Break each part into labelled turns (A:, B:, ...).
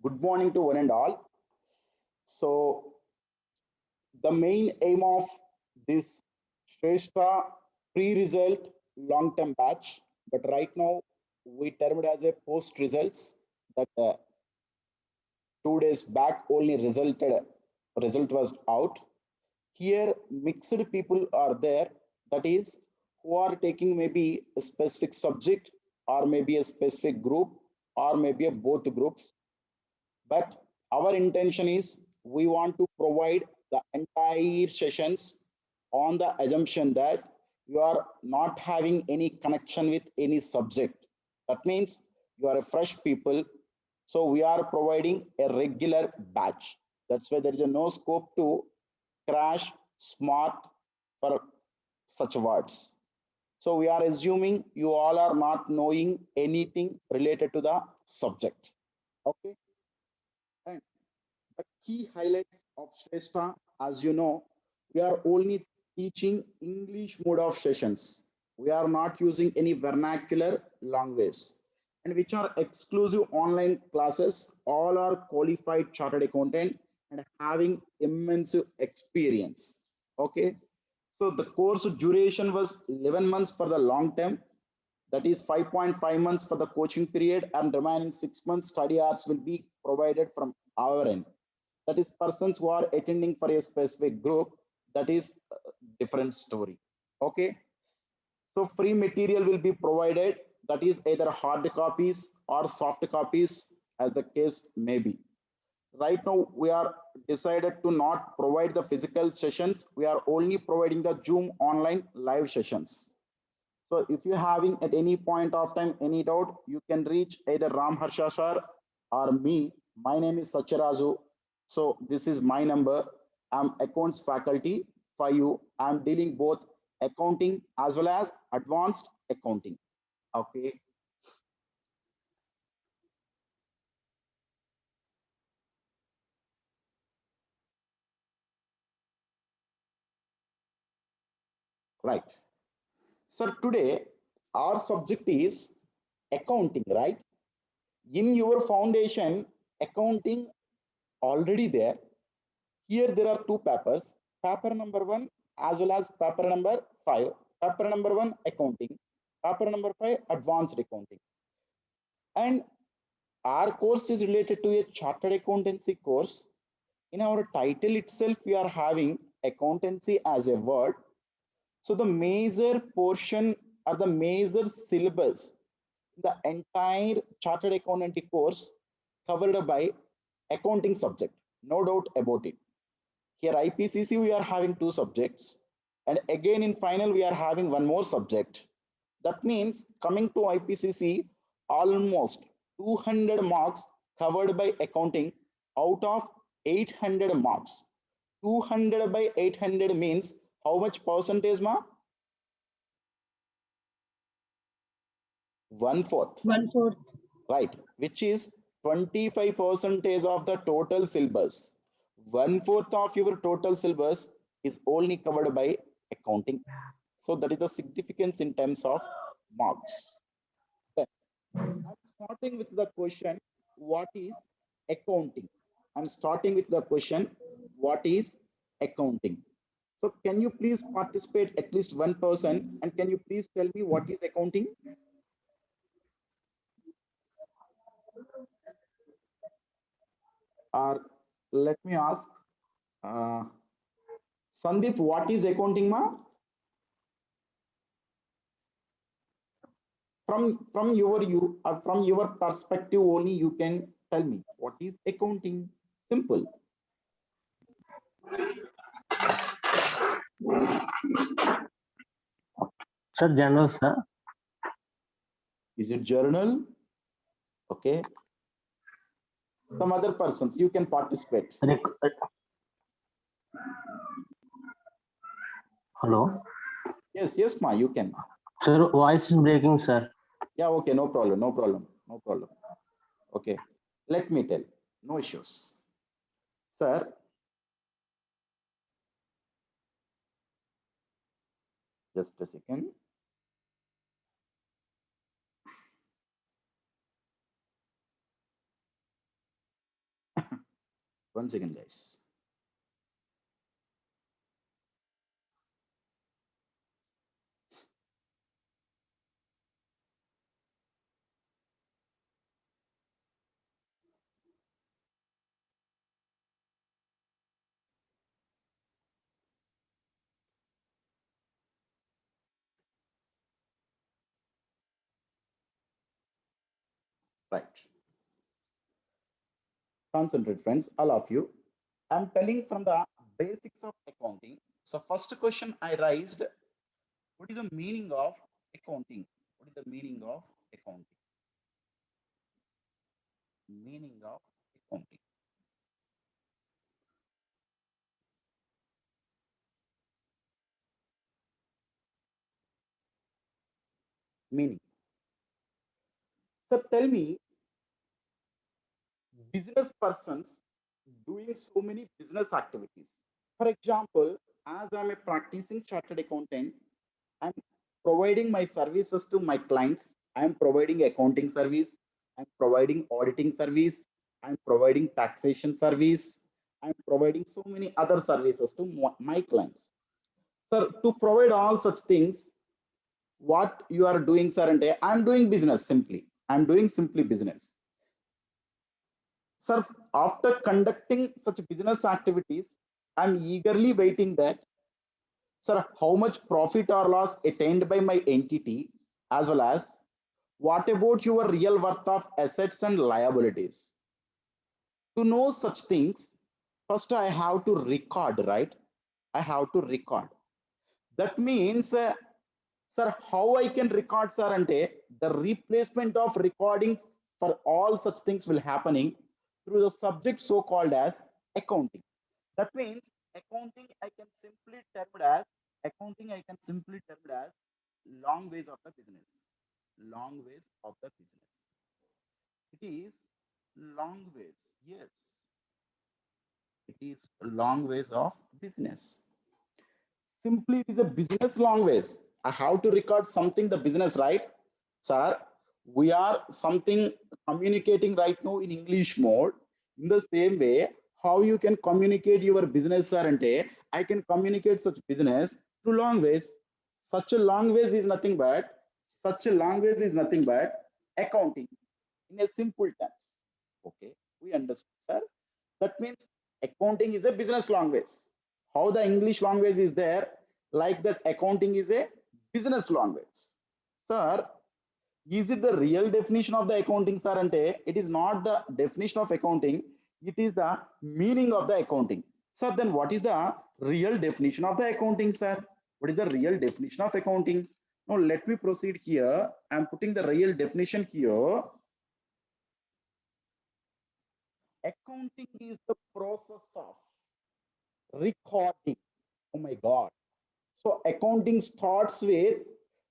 A: Good morning to one and all. So, the main aim of this Shrestha pre-result long-term batch, but right now we term it as a post-results that 2 days back only result was out. Here, mixed people are there. That is, who are taking maybe a specific subject or maybe a specific group or maybe a both groups. But our intention is we want to provide the entire sessions on the assumption that you are not having any connection with any subject. That means you are a fresh people. So we are providing a regular batch. That's why there is a no scope to crash smart for such words. So we are assuming you all are not knowing anything related to the subject. Okay. And the key highlights of Shrestha, as you know, we are only teaching English mode of sessions. We are not using any vernacular language, and which are exclusive online classes. All are qualified chartered accountant and having immense experience. Okay, so the course duration was 11 months for the long term, that is 5.5 months for the coaching period, and remaining 6 months study hours will be provided from our end. That is persons who are attending for a specific group, that is a different story. Okay, so free material will be provided, that is either hard copies or soft copies as the case may be. Right now we are decided to not provide the physical sessions, we are only providing the Zoom online live sessions. So if you're having at any point of time any doubt, you can reach either Ram Harsha sir or me. My name is Sacharazu. So this is my number. I'm accounts faculty for you. I'm dealing both accounting as well as advanced accounting. Okay, right. Sir, today our subject is accounting, right? In your foundation, accounting already there. Here there are two papers, paper number 1 as well as paper number 5. Paper number 1 accounting, paper number 5 advanced accounting. And our course is related to a chartered accountancy course. In our title itself, we are having accountancy as a word. So the major portion or the major syllabus, the entire chartered accountancy course covered by accounting subject, no doubt about it. Here IPCC we are having two subjects, and again in final we are having one more subject. That means coming to IPCC, almost 200 marks covered by accounting out of 800 marks. 200 by 800 means how much percentage, ma? One fourth,
B: One fourth.
A: right? Which is 25 percentage of the total syllabus. One fourth of your total syllabus is only covered by accounting. So that is the significance in terms of marks. Then I'm starting with the question, what is accounting? I'm starting with the question, what is accounting? So can you please participate at least one person, and can you please tell me what is accounting? Or let me ask, uh, Sandeep, what is accounting, ma? From your you from your perspective only, you can tell me what is accounting. Simple.
C: Sir, general, sir.
A: Is it journal? Okay. Some other persons you can participate.
C: Hello.
A: Yes, yes, ma, you can.
C: Sir, voice is breaking, sir.
A: Yeah, okay, no problem, no problem, no problem. Okay, let me tell. No issues. Sir, just a second. One second, guys. Right. Concentrate, friends, all of you. I'm telling from the basics of accounting. So first question I raised, what is the meaning of accounting? What is the meaning of accounting? Meaning of accounting. Meaning. So tell me, business persons doing so many business activities. For example, as I'm a practicing chartered accountant, I'm providing my services to my clients. I'm providing accounting service. I'm providing auditing service. I'm providing taxation service. I'm providing so many other services to my clients. Sir, to provide all such things, what you are doing, sir, and I'm doing business simply. I'm doing simply business. Sir, after conducting such business activities, I'm eagerly waiting that, sir, how much profit or loss attained by my entity, as well as what about your real worth of assets and liabilities? To know such things, first I have to record, right? I have to record. That means, sir, how I can record, sir, ante the replacement of recording for all such things will happening through the subject so called as accounting. That means accounting I can simply term it as accounting I can simply term it as long ways of the business. Long ways of the business. It is long ways. Yes, it is long ways of business. Simply it is a business long ways. I have to record something the business, right? Sir, we are something communicating right now in English mode. In the same way, how you can communicate your business, sir, ante, I can communicate such business through long ways. Such a long ways is nothing but accounting in a simple terms. Okay, we understood, sir. That means accounting is a business language. How the English language is there, like that accounting is a business language. Sir, is it the real definition of the accounting, sir? Ante, it is not the definition of accounting, it is the meaning of the accounting. Sir, then what is the real definition of the accounting, sir? What is the real definition of accounting? Now, let me proceed here. I'm putting the real definition here. Accounting is the process of recording. Oh my God. So accounting starts with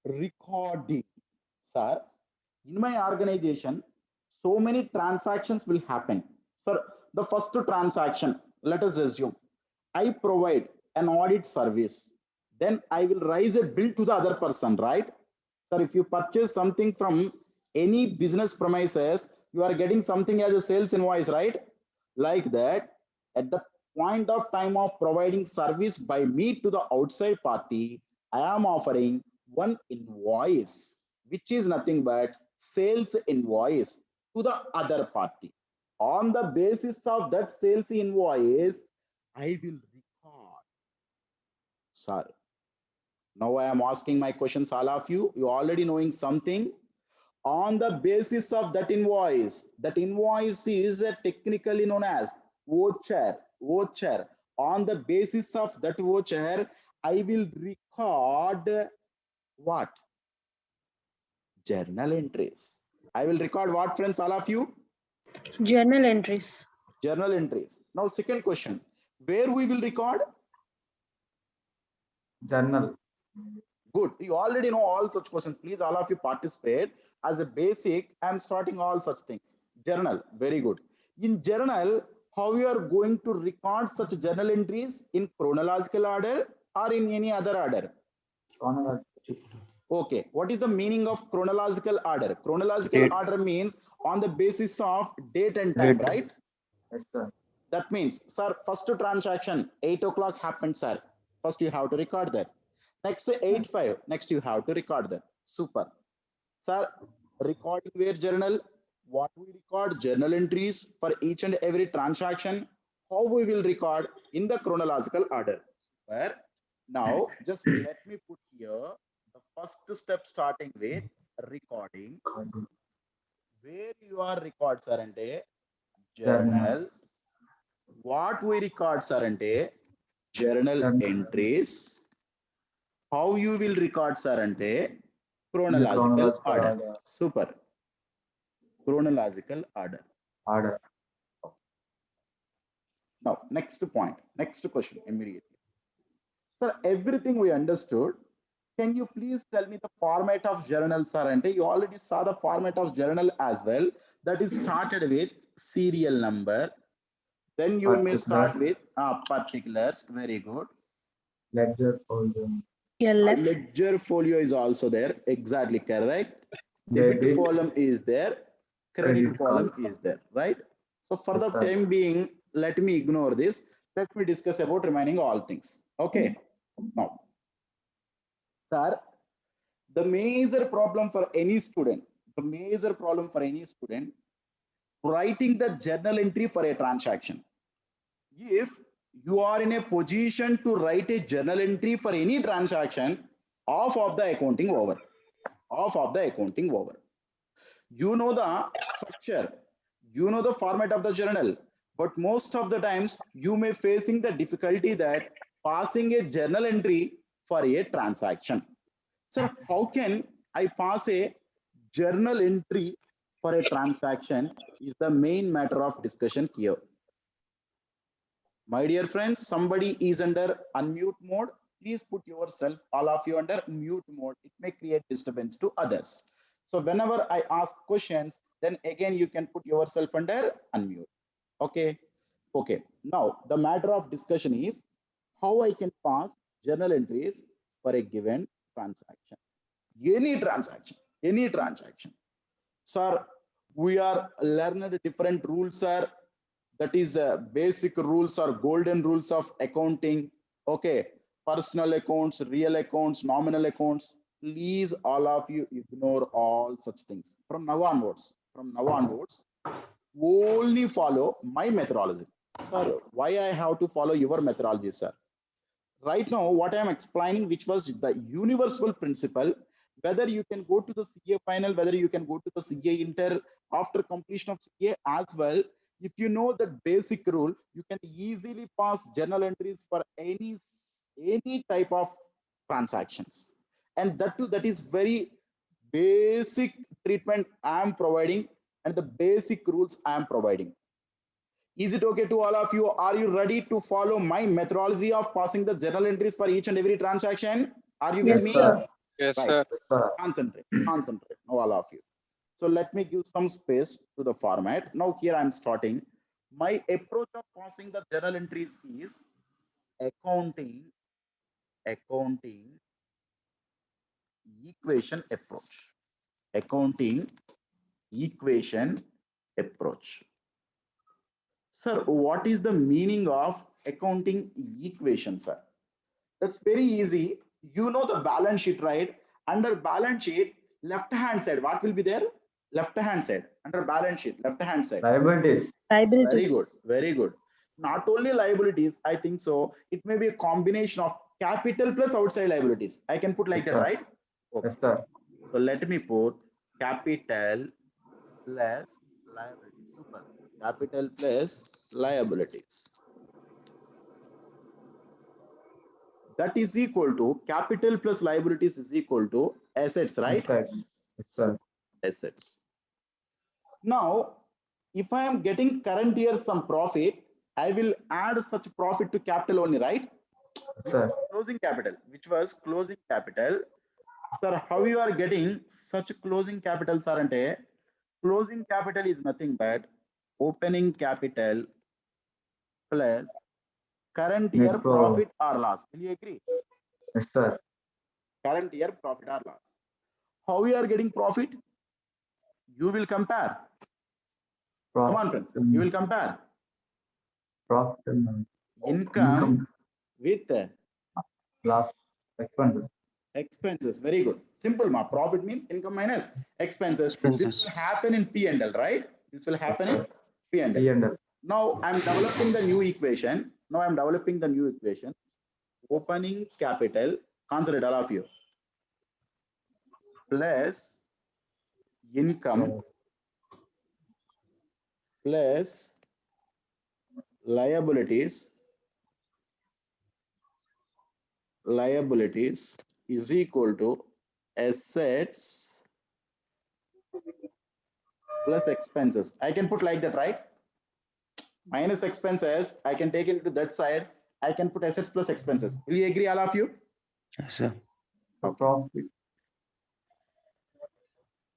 A: recording. Sir, in my organization, so many transactions will happen. Sir, the first transaction, let us assume, I provide an audit service. Then I will raise a bill to the other person, right? Sir, if you purchase something from any business premises, you are getting something as a sales invoice, right? Like that, at the point of time of providing service by me to the outside party, I am offering one invoice, which is nothing but sales invoice to the other party. On the basis of that sales invoice, I will record. Sorry. Now I am asking my questions, all of you. You already knowing something. On the basis of that invoice is technically known as voucher. On the basis of that voucher, I will record what? Journal entries. I will record what, friends, all of you?
B: Journal entries.
A: Journal entries. Now, second question, where we will record?
D: Journal.
A: Good. You already know all such questions. Please, all of you participate. As a basic, I'm starting all such things. Journal. Very good. In journal, how you are going to record such journal entries in chronological order or in any other order?
D: Chronological.
A: Okay. What is the meaning of chronological order? Chronological
D: Date.
A: order means on the basis of date and time,
D: Date.
A: right?
D: Yes, sir.
A: That means, sir, first transaction 8 o'clock happened, sir. First you have to record that. Next 8:05. Next you have to record that. Super. Sir, recording where journal, what we record, journal entries for each and every transaction, how we will record in the chronological order. Where now just let me put here the first step starting with recording. Where you are record sir ante journal. What we record sir ante journal entries. How you will record sir ante chronological order. Super. Chronological order.
D: Order.
A: Now, next point, next question immediately. Sir, everything we understood. Can you please tell me the format of journal, sir? And you already saw the format of journal as well. That is started with serial number. Then you may start with particulars. Very good.
D: Ledger folio.
B: LF.
A: Ledger folio is also there. Exactly correct. Debit
D: Debit.
A: column is there. Credit
D: Credit
A: column
D: column.
A: is there. Right. So for the
D: Yes, sir.
A: time being, let me ignore this. Let me discuss about remaining all things. Okay. Now, sir, the major problem for any student, writing the journal entry for a transaction. If you are in a position to write a journal entry for any transaction, off of the accounting over. Off of the accounting over. You know the structure, you know the format of the journal, but most of the times you may facing the difficulty that passing a journal entry for a transaction. Sir, how can I pass a journal entry for a transaction is the main matter of discussion here. My dear friends, somebody is under unmute mode. Please put yourself, all of you, under mute mode. It may create disturbance to others. So whenever I ask questions, then again you can put yourself under unmute. Okay. Okay. Now the matter of discussion is how I can pass journal entries for a given transaction. Any transaction. Sir, we are learning different rules, sir. That is basic rules or golden rules of accounting. Okay, personal accounts, real accounts, nominal accounts. Please, all of you, ignore all such things. From now onwards, only follow my methodology. Sir, why I have to follow your methodology, sir? Right now, what I am explaining, which was the universal principle, whether you can go to the CA final, whether you can go to the CA inter after completion of CA as well. If you know that basic rule, you can easily pass journal entries for any type of transactions. And that too, that is very basic treatment I am providing and the basic rules I am providing. Is it okay to all of you? Are you ready to follow my methodology of passing the journal entries for each and every transaction? Are you with me?
D: Sir.
E: Yes,
A: Right.
E: sir.
D: Sir.
A: Concentrate, all of you. So let me give some space to the format. Now here I'm starting. My approach of passing the journal entries is accounting equation approach. Accounting equation approach. Sir, what is the meaning of accounting equation, sir? That's very easy. You know the balance sheet, right? Under balance sheet, left hand side, what will be there? Left hand side, under balance sheet, left hand side.
D: Liabilities.
A: Very good, very good. Not only liabilities, I think so. It may be a combination of capital plus outside liabilities. I can put like
D: Yes,
A: that,
D: sir.
A: right? Okay.
D: Yes, sir.
A: So let me put capital plus liabilities. Super. Capital plus liabilities. That is equal to capital plus liabilities is equal to assets, right?
D: Yes, sir.
A: Assets. Now, if I am getting current year some profit, I will add such profit to capital only, right?
D: Yes, sir.
A: Closing capital, which was closing capital. Sir, how you are getting such closing capital, sir? Ante, closing capital is nothing but opening capital plus current year profit or loss. Will you agree?
D: Yes, sir.
A: Current year profit or loss. How we are getting profit? You will compare. Come on, friends. You will compare.
D: Profit and
A: Income with
D: loss expenses.
A: expenses. Very good. Simple, ma. Profit means income minus expenses. This
E: Expenses.
A: will happen in P&L, right? This will happen in
D: sir.
A: P&L.
D: P&L.
A: Now I'm developing the new equation. Opening capital, consider all of you, plus income plus liabilities is equal to assets plus expenses. I can put like that, right? Minus expenses, I can take it to that side. I can put assets plus expenses. Will you agree, all of you?
E: Yes, sir.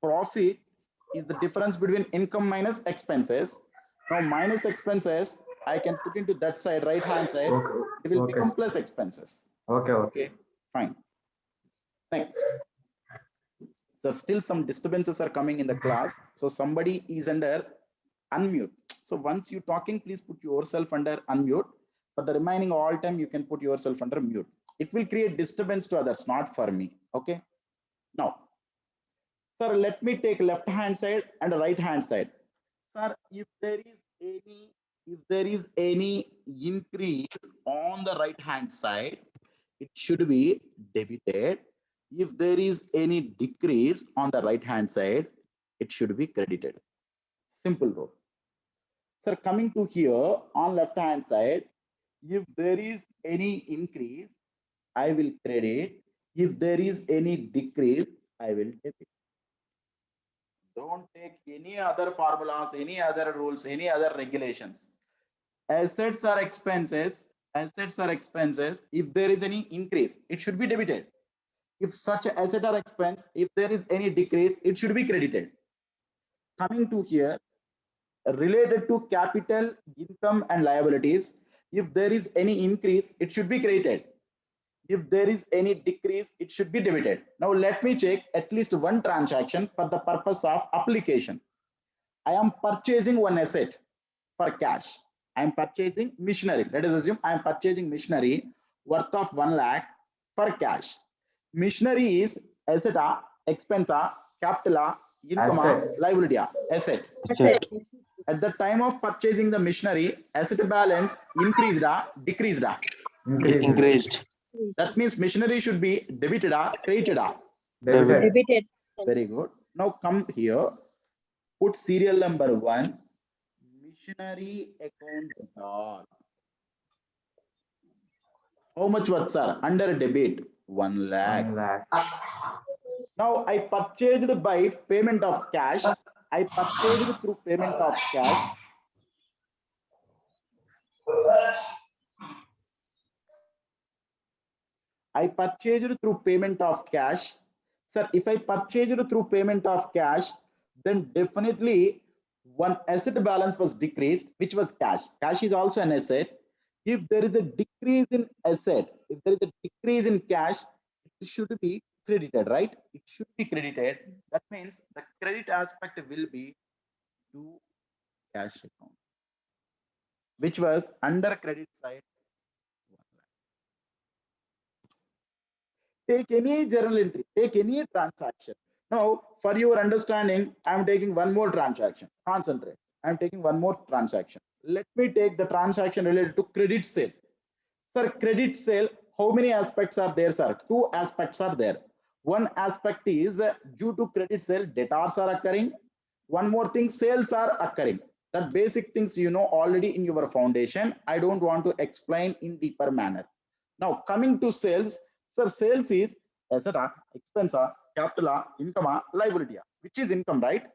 A: Profit is the difference between income minus expenses. Now minus expenses, I can put into that side, right hand side.
D: Okay.
A: It will
D: Okay.
A: become plus expenses.
D: Okay.
A: Okay, fine. Next. So still some disturbances are coming in the class. So somebody is under unmute. So once you talking, please put yourself under unmute. For the remaining all time, you can put yourself under mute. It will create disturbance to others, not for me. Okay. Now, sir, let me take left hand side and right hand side. Sir, if there is any increase on the right hand side, it should be debited. If there is any decrease on the right hand side, it should be credited. Simple rule. Sir, coming to here on left hand side, if there is any increase, I will credit. If there is any decrease, I will debit. Don't take any other formulas, any other rules, any other regulations. Assets are expenses. Assets are expenses. If there is any increase, it should be debited. If such an asset or expense, if there is any decrease, it should be credited. Coming to here, related to capital, income, and liabilities, if there is any increase, it should be credited. If there is any decrease, it should be debited. Now let me check at least one transaction for the purpose of application. I am purchasing one asset for cash. I am purchasing machinery. Let us assume I am purchasing machinery worth of 1 lakh for cash. Machinery is asset, expense, capital, income,
D: Asset.
A: liability, asset.
E: Asset.
A: At the time of purchasing the machinery, asset balance increased, decreased.
E: Increased.
A: That means machinery should be debited, credited.
D: Debited.
B: Debited.
A: Very good. Now come here. Put serial number 1. Machinery account all. How much was, sir? Under debit, 1 lakh.
D: 1 lakh.
A: Now I purchased by payment of cash. I purchased through payment of cash. I purchased through payment of cash. Sir, if I purchased through payment of cash, then definitely one asset balance was decreased, which was cash. Cash is also an asset. If there is a decrease in asset, if there is a decrease in cash, it should be credited, right? It should be credited. That means the credit aspect will be to cash account, which was under credit side. Take any journal entry, take any transaction. Now, for your understanding, I'm taking one more transaction. Concentrate. I'm taking one more transaction. Let me take the transaction related to credit sale. Sir, credit sale, how many aspects are there, sir? 2 aspects are there. One aspect is due to credit sale, debtors are occurring. One more thing, sales are occurring. That basic things you know already in your foundation. I don't want to explain in deeper manner. Now, coming to sales, sir, sales is asset, expense, capital, income, liability, which is income, right?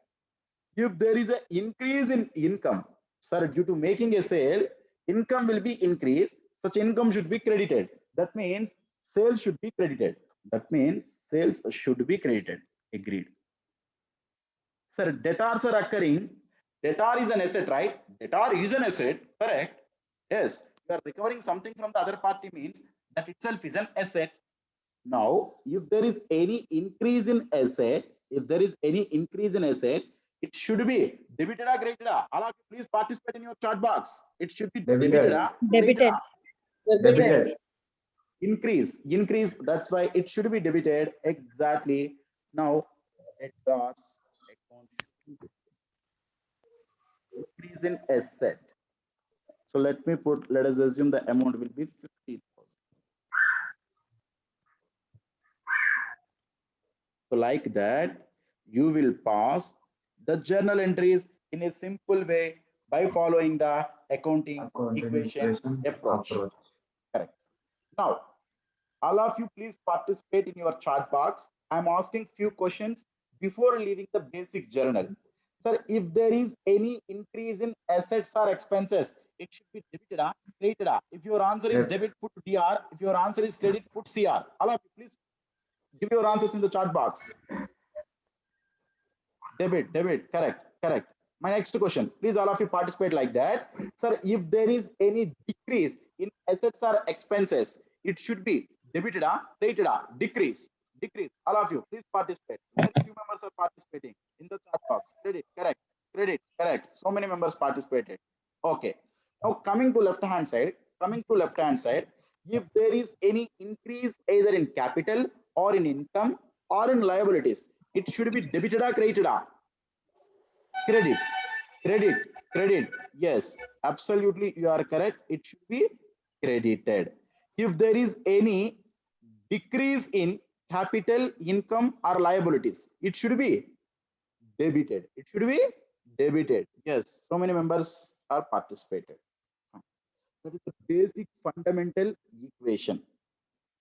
A: If there is an increase in income, sir, due to making a sale, income will be increased. Such income should be credited. That means sales should be credited. That means sales should be credited. Agreed. Sir, debtors are occurring. Debtor is an asset, right? Debtor is an asset, correct? Yes. You are recovering something from the other party means that itself is an asset. Now, if there is any increase in asset, it should be Debited or credited? All of you, please participate in your chat box. It should be
D: Debited.
A: debited or credited?
B: Debited.
D: Debited.
A: Increase. That's why it should be debited. Exactly. Now, debtors account should be increase in asset. So let us assume the amount will be 50,000. So like that, you will pass the journal entries in a simple way by following the accounting equation approach. Correct. Now, all of you, please participate in your chat box. I'm asking few questions before leaving the basic journal. Sir, if there is any increase in assets or expenses, it should be debited or credited. If your answer is
D: Yes.
A: debit, put DR. If your answer is credit, put CR. All of you, please give your answers in the chat box. Debit, correct. My next question, please all of you participate like that. Sir, if there is any decrease in assets or expenses, it should be debited, credited, decrease. All of you, please participate. Very few members are participating in the chat box. Credit, correct. So many members participated. Okay. Now coming to left-hand side, if there is any increase either in capital or in income or in liabilities, it should be debited or credited? Credit. Yes, absolutely, you are correct. It should be credited. If there is any decrease in capital, income, or liabilities, it should be debited. Yes, so many members are participated. That is the basic fundamental equation.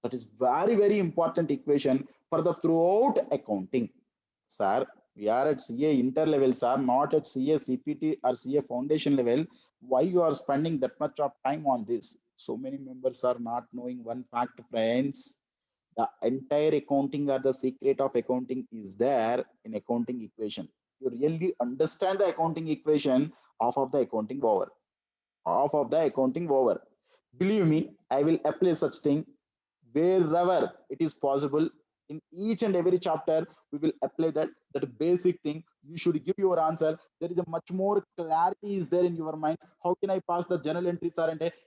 A: That is very important equation for the throughout accounting. Sir, we are at CA inter level, sir, not at CA CPT or CA foundation level. Why you are spending that much of time on this? So many members are not knowing one fact, friends. The entire accounting or the secret of accounting is there in accounting equation. You really understand the accounting equation, half of the accounting over. Believe me, I will apply such thing wherever it is possible. In each and every chapter, we will apply that basic thing. You should give your answer. There is a much more clarity is there in your minds. How can I pass the journal entries?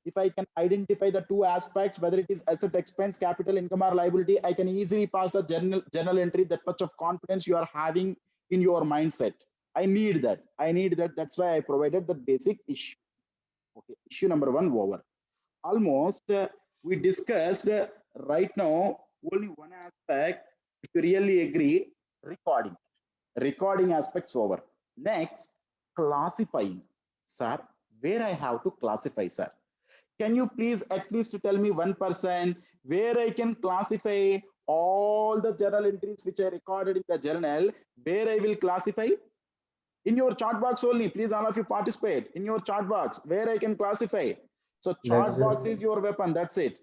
A: If I can identify the two aspects, whether it is asset, expense, capital, income, or liability, I can easily pass the journal entry. That much of confidence you are having in your mindset. I need that. That's why I provided the basic issue. Okay, issue number one over. Almost we discussed right now only one aspect. If you really agree, recording aspects over. Next, classifying. Sir, where I have to classify, sir? Can you please at least tell me 1% where I can classify all the journal entries which I recorded in the journal, where I will classify? In your chat box only, please all of you participate in your chat box where I can classify. So chart box is your weapon. That's it.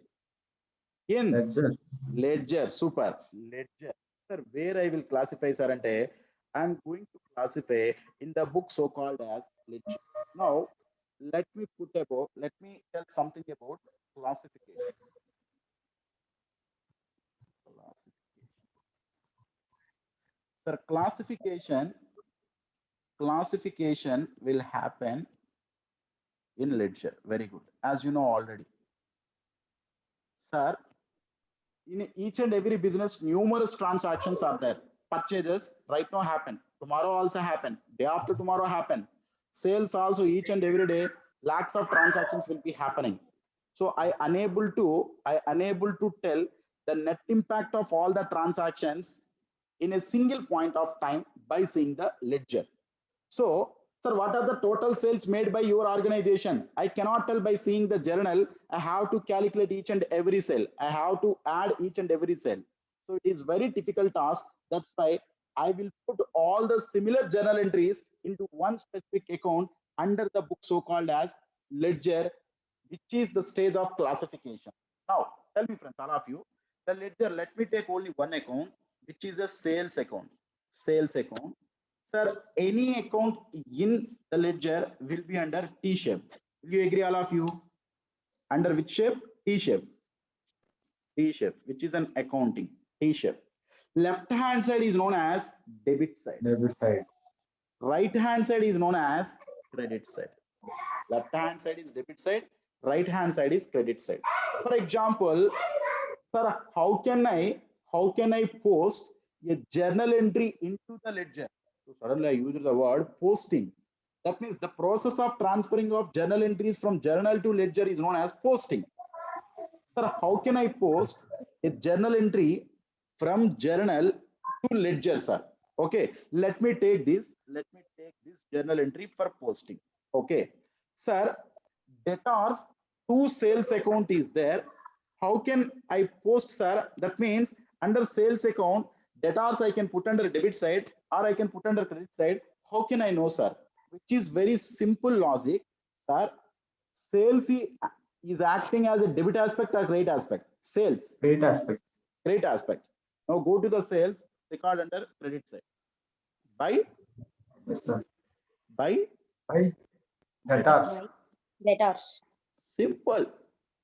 A: In ledger, super. Ledger. Sir, where I will classify, sir, ante I'm going to classify in the book so called as ledger. Now, let me tell something about classification. Sir, classification will happen in ledger. Very good. As you know already. Sir, in each and every business, numerous transactions are there. Purchases right now happen. Tomorrow also happen. Day after tomorrow happen. Sales also each and every day, lakhs of transactions will be happening. So I unable to tell the net impact of all the transactions in a single point of time by seeing the ledger. So, sir, what are the total sales made by your organization? I cannot tell by seeing the journal. I have to calculate each and every sale. I have to add each and every sale. So it is very difficult task. That's why I will put all the similar journal entries into one specific account under the book so called as ledger, which is the stage of classification. Now, tell me, friends, all of you, the ledger, let me take only one account, which is a sales account. Sir, any account in the ledger will be under T shape. Will you agree, all of you? Under which shape? T shape. Which is an accounting. T shape. Left hand side is known as debit side. right hand side is known as credit side. Left hand side is debit side, right hand side is credit side. For example, sir, how can I post a journal entry into the ledger? So suddenly I used the word posting. That means the process of transferring of journal entries from journal to ledger is known as posting. Sir, how can I post a journal entry from journal to ledger, sir? Okay, let me take this. Let me take this journal entry for posting. Okay, sir, debtors to sales account is there. How can I post, sir? That means under sales account, debtors I can put under debit side or I can put under credit side. How can I know, sir? Which is very simple logic, sir. Sales is acting as a debit aspect or credit aspect? Sales.
D: Great aspect.
A: Credit aspect. Now go to the sales, record under credit side. By
D: Yes, sir.
A: by
D: By debtors.
B: Debtors.
A: simple.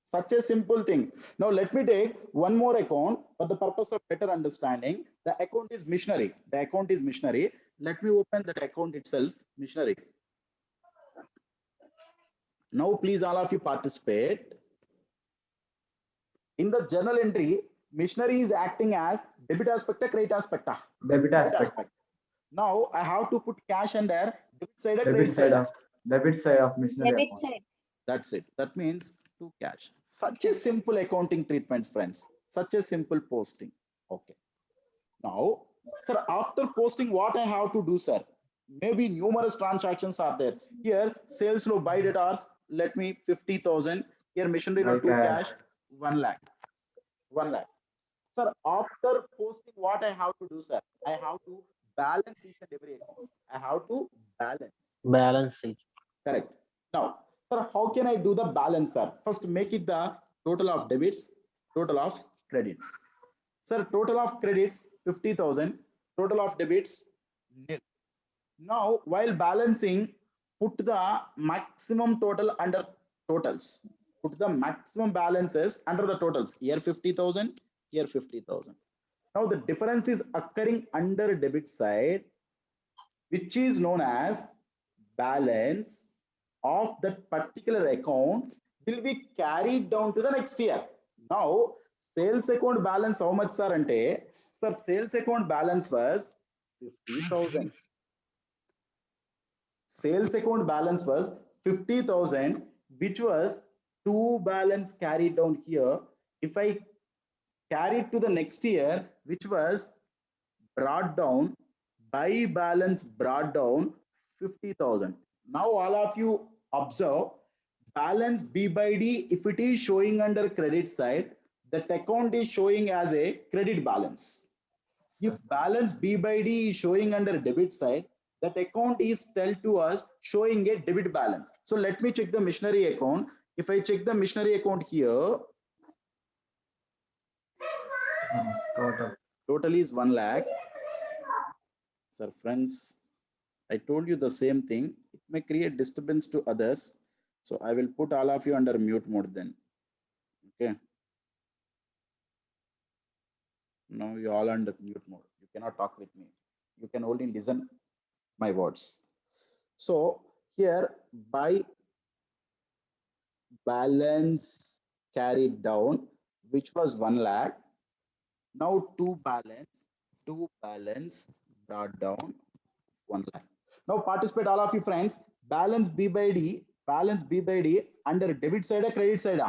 A: Such a simple thing. Now let me take one more account for the purpose of better understanding. The account is missionary. The account is missionary. Let me open that account itself, missionary. Now please all of you participate. In the journal entry, missionary is acting as debit aspect or credit aspect?
D: Debit
A: Debit
D: aspect.
A: aspect. Now I have to put cash under debit side or
D: Debit
A: credit
D: side
A: side.
D: of debit side of missionary
B: Debit
D: account.
B: side.
A: That's it. That means to cash. Such a simple accounting treatments, friends. Such a simple posting. Okay. Now, sir, after posting, what I have to do, sir? Maybe numerous transactions are there. Here, sales low buy debtors, let me 50,000. Here, machinery low
D: Like
A: to cash, 1 lakh. 1 lakh. Sir, after posting, what I have to do, sir? I have to balance each and every account. I have to balance.
C: Balance sheet.
A: Correct. Now, sir, how can I do the balance, sir? First, make it the total of debits, total of credits. Sir, total of credits 50,000, total of debits nil. Now, while balancing, put the maximum total under totals. Put the maximum balances under the totals. Here 50,000, here 50,000. Now, the difference is occurring under debit side, which is known as balance of that particular account will be carried down to the next year. Now, sales account balance how much, sir? Ante, sir, sales account balance was 50,000. Sales account balance was 50,000, which was to balance carried down here. If I carry it to the next year, which was brought down by balance brought down 50,000. Now all of you observe balance B by D, if it is showing under credit side, that account is showing as a credit balance. If balance B by D is showing under debit side, that account is tell to us showing a debit balance. So let me check the machinery account. If I check the machinery account here, total is 1 lakh. Sir, friends, I told you the same thing. It may create disturbance to others. So I will put all of you under mute mode then. Okay. Now you all under mute mode. You cannot talk with me. You can only listen my words. So here by balance carried down, which was 1 lakh. Now to balance brought down 1 lakh. Now participate all of you friends. Balance B by D under debit side or credit side.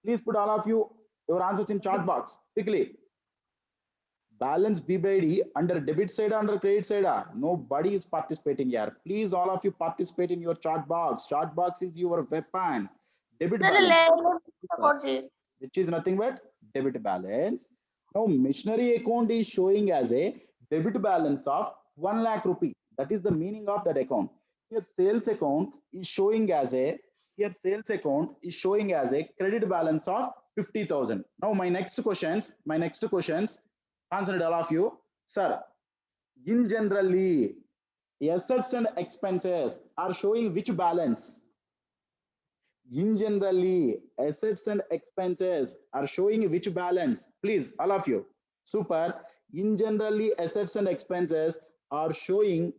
A: Please put all of you your answers in chat box quickly. Balance B by D under debit side or under credit side. Nobody is participating here. Please all of you participate in your chat box. Chat box is your weapon. Debit balance, which is nothing but debit balance. Now machinery account is showing as a debit balance of 1 lakh rupee. That is the meaning of that account. Here sales account is showing as a credit balance of 50,000. Now my next questions, answer all of you. Sir, in generally, assets and expenses are showing which balance? In generally, assets and expenses are showing which balance? Please, all of you. Super. In generally, assets and expenses are showing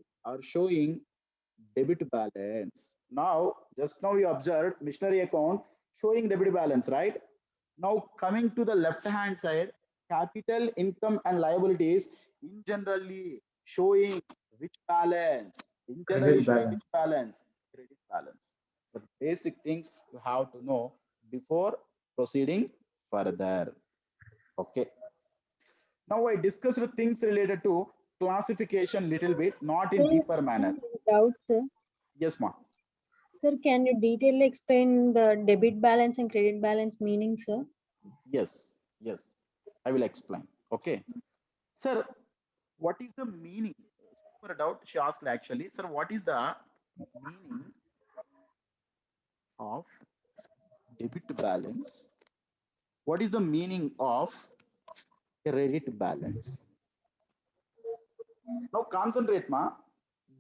A: debit balance. Now, just now you observed missionary account showing debit balance, right? Now coming to the left hand side, capital, income and liabilities in generally showing which balance? In generally
D: Credit
A: showing
D: balance.
A: which balance? Credit balance. The basic things you have to know before proceeding further. Okay. Now I discussed things related to classification little bit, not in
B: Sir,
A: deeper manner.
B: doubt, sir.
A: Yes, ma.
B: Sir, can you detail explain the debit balance and credit balance meaning, sir?
A: Yes, yes. I will explain. Okay. Sir, what is the meaning? For a doubt, she asked actually, sir, what is the meaning of debit balance? What is the meaning of credit balance? Now concentrate, ma.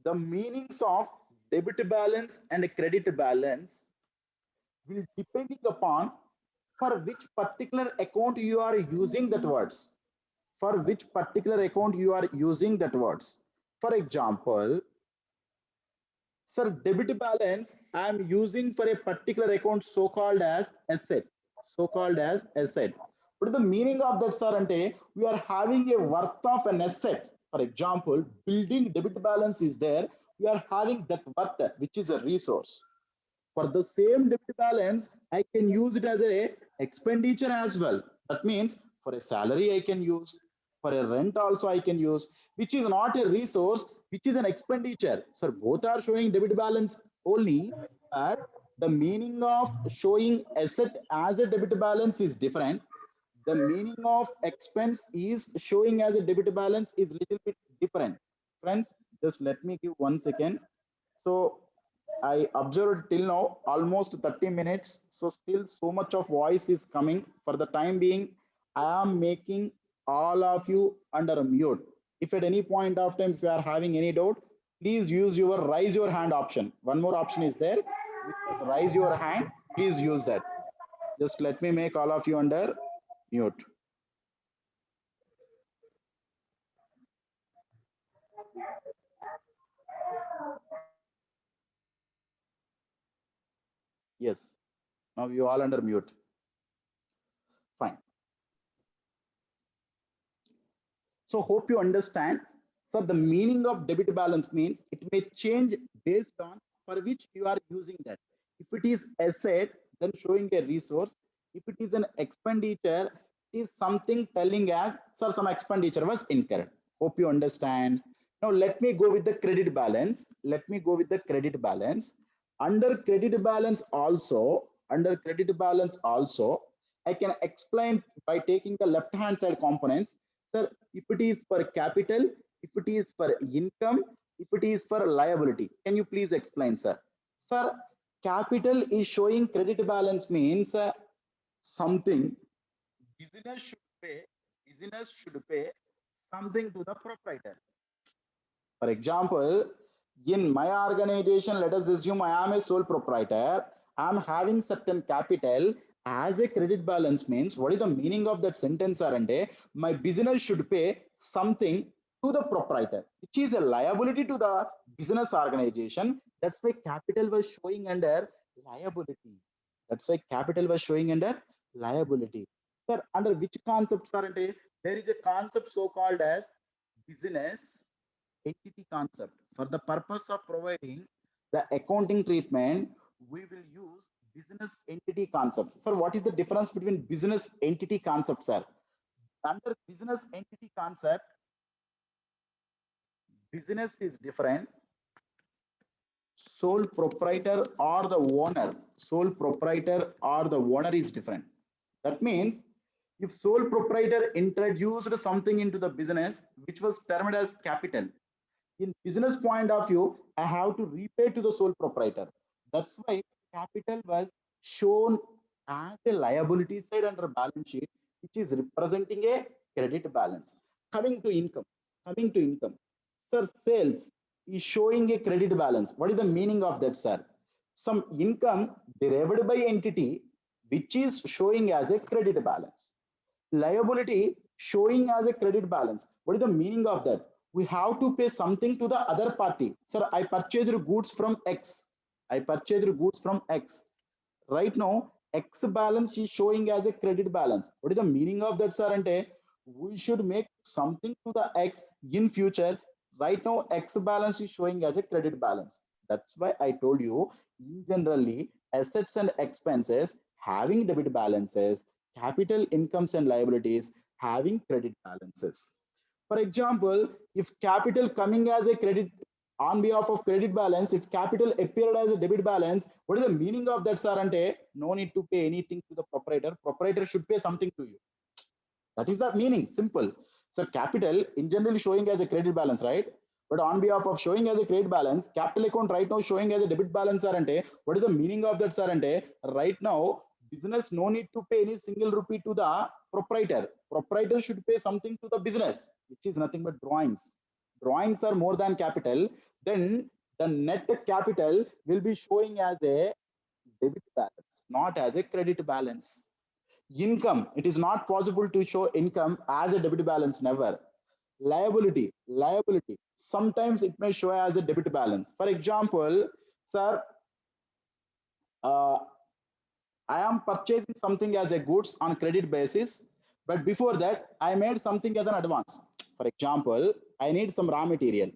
A: The meanings of debit balance and credit balance will depending upon for which particular account you are using that words. For which particular account you are using that words. For example, sir, debit balance I am using for a particular account so called as asset. So called as asset. What is the meaning of that, sir? Ante, we are having a worth of an asset. For example, building debit balance is there. We are having that worth, which is a resource. For the same debit balance, I can use it as a expenditure as well. That means for a salary I can use, for a rent also I can use, which is not a resource, which is an expenditure. So both are showing debit balance only, but the meaning of showing asset as a debit balance is different. The meaning of expense is showing as a debit balance is little bit different. Friends, just let me give 1 second. So I observed till now almost 30 minutes. So still so much of voice is coming. For the time being, I am making all of you under mute. If at any point of time, if you are having any doubt, please use your raise your hand option. One more option is there, which is raise your hand. Please use that. Just let me make all of you under mute. Yes. Now you all under mute. Fine. So hope you understand. So the meaning of debit balance means it may change based on for which you are using that. If it is asset, then showing a resource. If it is an expenditure, it is something telling as, sir, some expenditure was incurred. Hope you understand. Now let me go with the credit balance. Let me go with the credit balance. Under credit balance also, I can explain by taking the left hand side components. Sir, if it is for capital, if it is for income, if it is for liability, can you please explain, sir? Sir, capital is showing credit balance means something business should pay something to the proprietor. For example, in my organization, let us assume I am a sole proprietor. I am having certain capital as a credit balance means what is the meaning of that sentence? Arante, my business should pay something to the proprietor, which is a liability to the business organization. That's why capital was showing under liability. That's why capital was showing under liability. Sir, under which concept, Arante? There is a concept so called as business entity concept. For the purpose of providing the accounting treatment, we will use business entity concept. Sir, what is the difference between business entity concept, sir? Under business entity concept, business is different. Sole proprietor or the owner is different. That means if sole proprietor introduced something into the business which was termed as capital, in business point of view, I have to repay to the sole proprietor. That's why capital was shown as a liability side under balance sheet, which is representing a credit balance. Coming to income. Sir, sales is showing a credit balance. What is the meaning of that, sir? Some income derived by entity, which is showing as a credit balance. Liability showing as a credit balance. What is the meaning of that? we have to pay something to the other party. Sir, I purchased goods from X. I purchased goods from X. Right now, X balance is showing as a credit balance. What is the meaning of that, sir? Ante, we should make something to the X in future. Right now, X balance is showing as a credit balance. That's why I told you, in generally, assets and expenses having debit balances, capital incomes and liabilities having credit balances. For example, if capital coming as a credit on behalf of credit balance, if capital appeared as a debit balance, what is the meaning of that, sir? Ante, no need to pay anything to the proprietor. Proprietor should pay something to you. That is the meaning, simple. So capital in general showing as a credit balance, right? But on behalf of showing as a credit balance, capital account right now showing as a debit balance, sir. Ante, what is the meaning of that, sir? Ante, right now, business no need to pay any single rupee to the proprietor. Proprietor should pay something to the business, which is nothing but drawings. Drawings are more than capital. Then the net capital will be showing as a debit balance, not as a credit balance. Income, it is not possible to show income as a debit balance, never. Liability, sometimes it may show as a debit balance. For example, sir, uh, I am purchasing something as a goods on credit basis, but before that, I made something as an advance. For example, I need some raw material,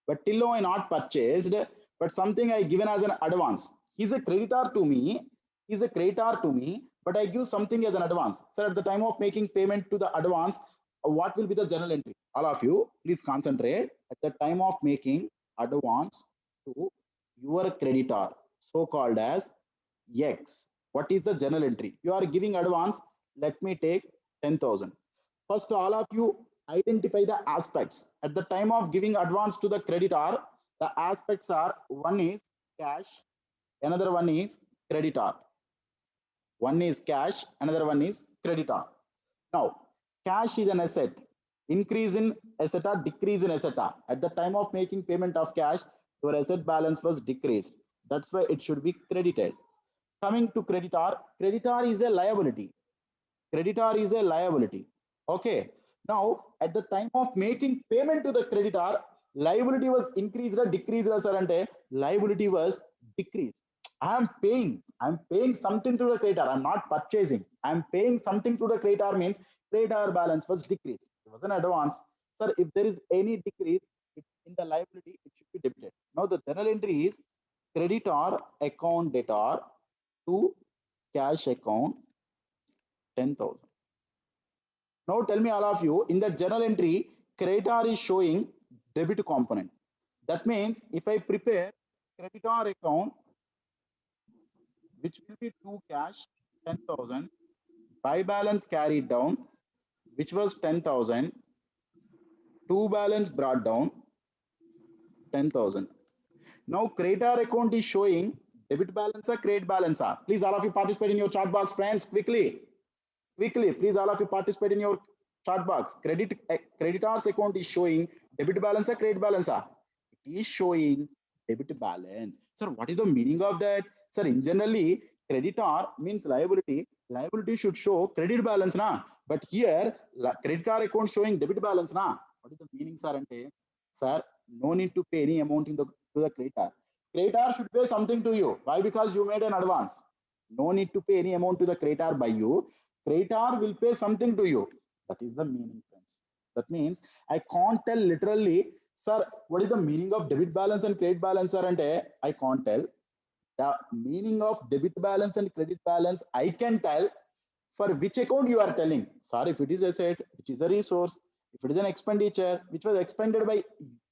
A: but till now I not purchased, but something I given as an advance. He's a creditor to me. He's a creditor to me, but I give something as an advance. Sir, at the time of making payment to the advance, what will be the journal entry? All of you, please concentrate. At the time of making advance to your creditor, so called as X. What is the journal entry? You are giving advance. Let me take 10,000. First, all of you identify the aspects. At the time of giving advance to the creditor, the aspects are one is cash, another one is creditor. One is cash, another one is creditor. Now, cash is an asset. Increase in asset or decrease in asset. At the time of making payment of cash, your asset balance was decreased. That's why it should be credited. Coming to creditor, creditor is a liability. Creditor is a liability. Okay. Now, at the time of making payment to the creditor, liability was increased or decreased, sir. Liability was decreased. I'm paying something to the creditor. I'm not purchasing. I'm paying something to the creditor means creditor balance was decreased. It was an advance. Sir, if there is any decrease in the liability, it should be debited. Now the journal entry is creditor account debtor to cash account 10,000. Now tell me all of you, in the journal entry, creditor is showing debit component. That means if I prepare creditor account, which will be to cash 10,000, by balance carried down, which was 10,000, to balance brought down 10,000. Now creditor account is showing debit balance or credit balance. Please all of you participate in your chat box, friends, quickly. Please all of you participate in your chat box. Creditor's account is showing debit balance or credit balance. It is showing debit balance. Sir, what is the meaning of that? Sir, in generally, creditor means liability. Liability should show credit balance, na. But here, creditor account showing debit balance, na. What is the meaning, sir? Sir, no need to pay any amount to the creditor. Creditor should pay something to you. Why? Because you made an advance. No need to pay any amount to the creditor by you. Creditor will pay something to you. That is the meaning, friends. That means I can't tell literally, sir, what is the meaning of debit balance and credit balance, sir? And I can't tell. The meaning of debit balance and credit balance, I can tell for which account you are telling. Sir, if it is asset, which is a resource, if it is an expenditure, which was expended by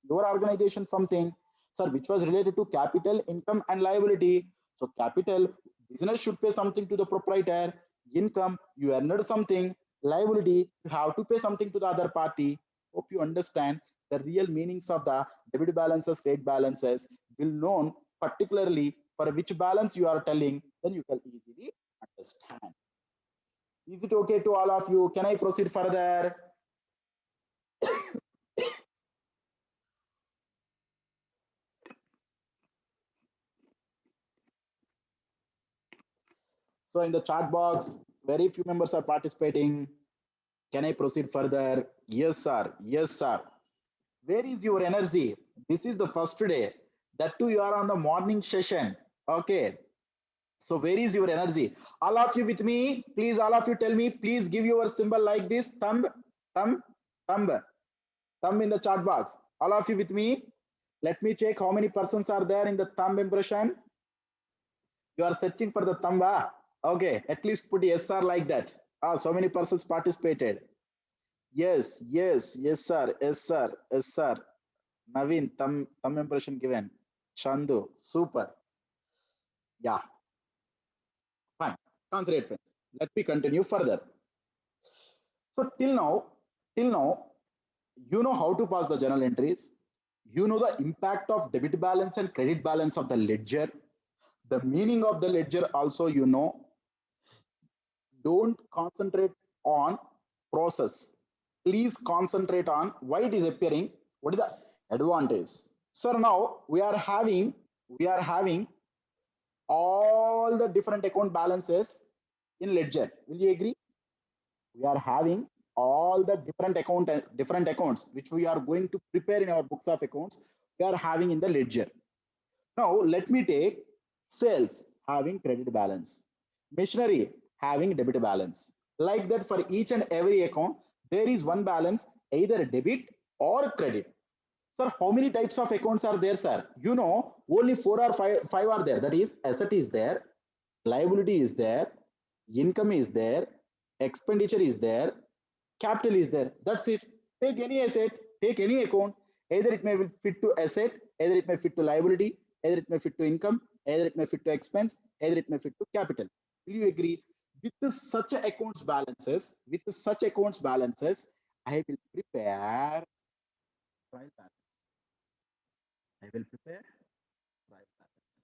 A: your organization, something, sir, which was related to capital, income, and liability. So capital, business should pay something to the proprietor. Income, you earned something. Liability, you have to pay something to the other party. Hope you understand the real meanings of the debit balances, credit balances will known particularly for which balance you are telling, then you can easily understand. Is it okay to all of you? Can I proceed further? So in the chat box, very few members are participating. Can I proceed further? Yes, sir. Yes, sir. Where is your energy? This is the first day. That too, you are on the morning session. Okay. So where is your energy? All of you with me, please, all of you tell me, please give your symbol like this, thumb, thumb, thumb, thumb in the chat box. All of you with me. Let me check how many persons are there in the thumb impression. You are searching for the thumb. Okay, at least put yes sir like that. So many persons participated. Yes, yes, yes sir, yes sir, yes sir. Naveen, thumb impression given. Chandu, super. Yeah, fine. Concentrate, friends. Let me continue further. So till now, you know how to pass the journal entries. You know the impact of debit balance and credit balance of the ledger. The meaning of the ledger also you know. Don't concentrate on process. Please concentrate on why it is appearing. What is the advantage? So now we are having all the different account balances in ledger. Will you agree? We are having all the different accounts which we are going to prepare in our books of accounts. We are having in the ledger. Now let me take sales having credit balance, machinery having debit balance. Like that, for each and every account, there is one balance, either debit or credit. Sir, how many types of accounts are there, sir? You know, only 4 or 5 are there. That is, asset is there, liability is there, income is there, expenditure is there, capital is there. That's it. Take any asset, take any account. Either it may fit to asset, either it may fit to liability, either it may fit to income, either it may fit to expense, either it may fit to capital. Will you agree? With such accounts balances, I will prepare trial balance. I will prepare trial balance.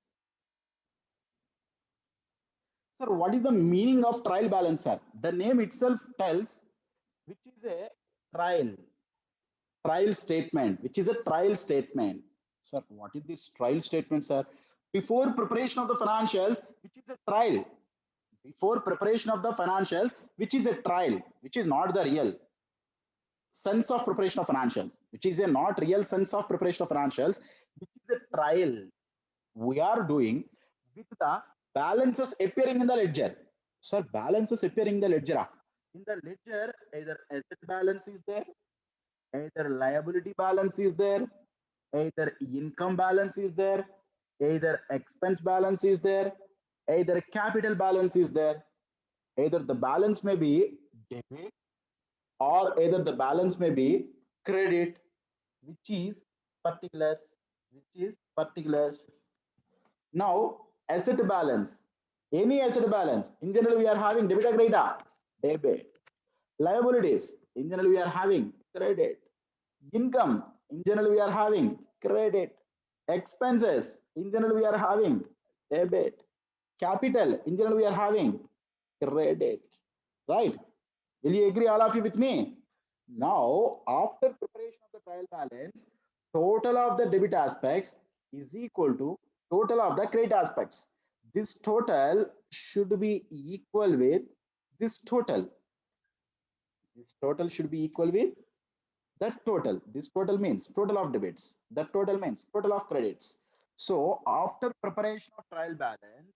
A: Sir, what is the meaning of trial balance, sir? The name itself tells which is a trial statement, which is a trial statement. Sir, what is this trial statement, sir? Before preparation of the financials, which is a trial. Before preparation of the financials, which is a trial, which is not the real sense of preparation of financials, which is a not real sense of preparation of financials, which is a trial we are doing with the balances appearing in the ledger. Sir, balances appearing in the ledger. In the ledger, either asset balance is there, either liability balance is there, either income balance is there, either expense balance is there, either capital balance is there, either the balance may be debit or either the balance may be credit, which is particulars, Now, asset balance, any asset balance, in general we are having debit or credit, debit. Liabilities, in general we are having credit. Income, in general we are having credit. Expenses, in general we are having debit. Capital, in general we are having credit. Right? Will you agree, all of you, with me? Now, after preparation of the trial balance, total of the debit aspects is equal to total of the credit aspects. This total should be equal with this total. This total should be equal with that total. This total means total of debits. That total means total of credits. So after preparation of trial balance,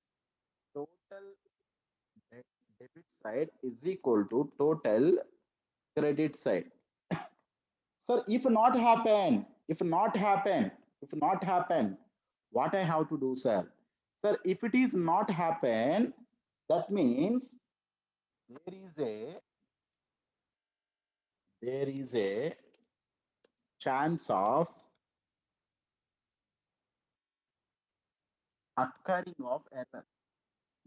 A: total debit side is equal to total credit side. Sir, if not happen, what I have to do, sir? Sir, if it is not happen, that means there is a chance of occurring of error.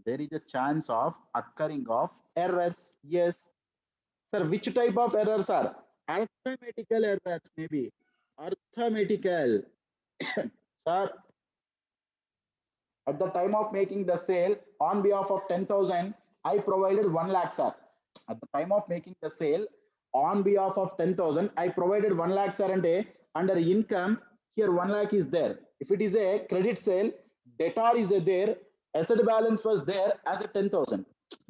A: There is a chance of occurring of errors. Yes. Sir, which type of errors are? Arithmetical errors, maybe. Arithmetical. Sir, at the time of making the sale, on behalf of 10,000, I provided 1 lakh, sir. At the time of making the sale, on behalf of 10,000, I provided 1 lakh, sir, and under income, here 1 lakh is there. If it is a credit sale, debtor is there, asset balance was there as a 10,000.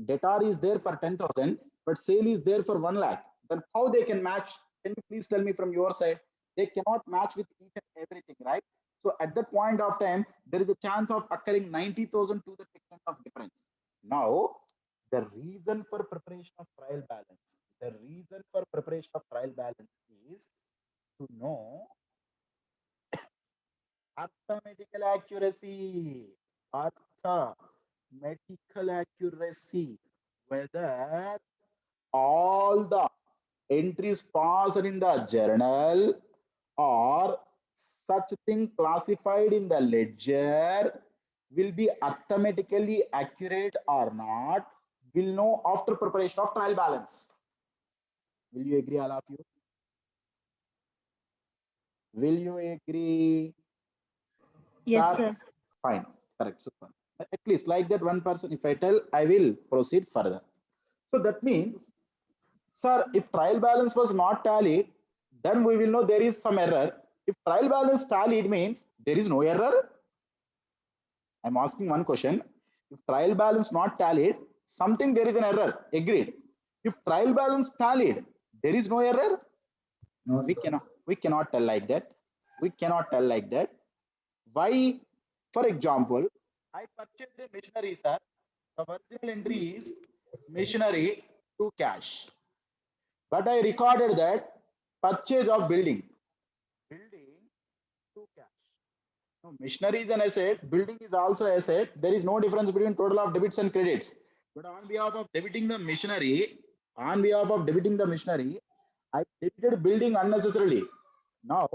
A: Debtor is there for 10,000, but sale is there for 1 lakh. Then how they can match? Can you please tell me from your side? They cannot match with each and everything, right? So at that point of time, there is a chance of occurring 90,000 to the extent of difference. Now, the reason for preparation of trial balance, the reason for preparation of trial balance is to know arithmetical accuracy, arithmetical accuracy, whether all the entries passed in the journal or such thing classified in the ledger will be arithmetically accurate or not, will know after preparation of trial balance. Will you agree, all of you? Will you agree?
B: Yes, sir.
A: That's fine. Correct. Super. At least like that one person, if I tell, I will proceed further. So that means, sir, if trial balance was not tallied, then we will know there is some error. If trial balance tallied means there is no error. I'm asking one question. If trial balance not tallied, something there is an error. Agreed. If trial balance tallied, there is no error.
D: No,
A: We
D: sir.
A: cannot tell like that. We cannot tell like that. Why? For example, I purchased a machinery, sir. The original entry is machinery to cash. But I recorded that purchase of building. Building to cash. No, machinery is an asset, building is also asset. There is no difference between total of debits and credits. But on behalf of debiting the machinery, I debited building unnecessarily. Now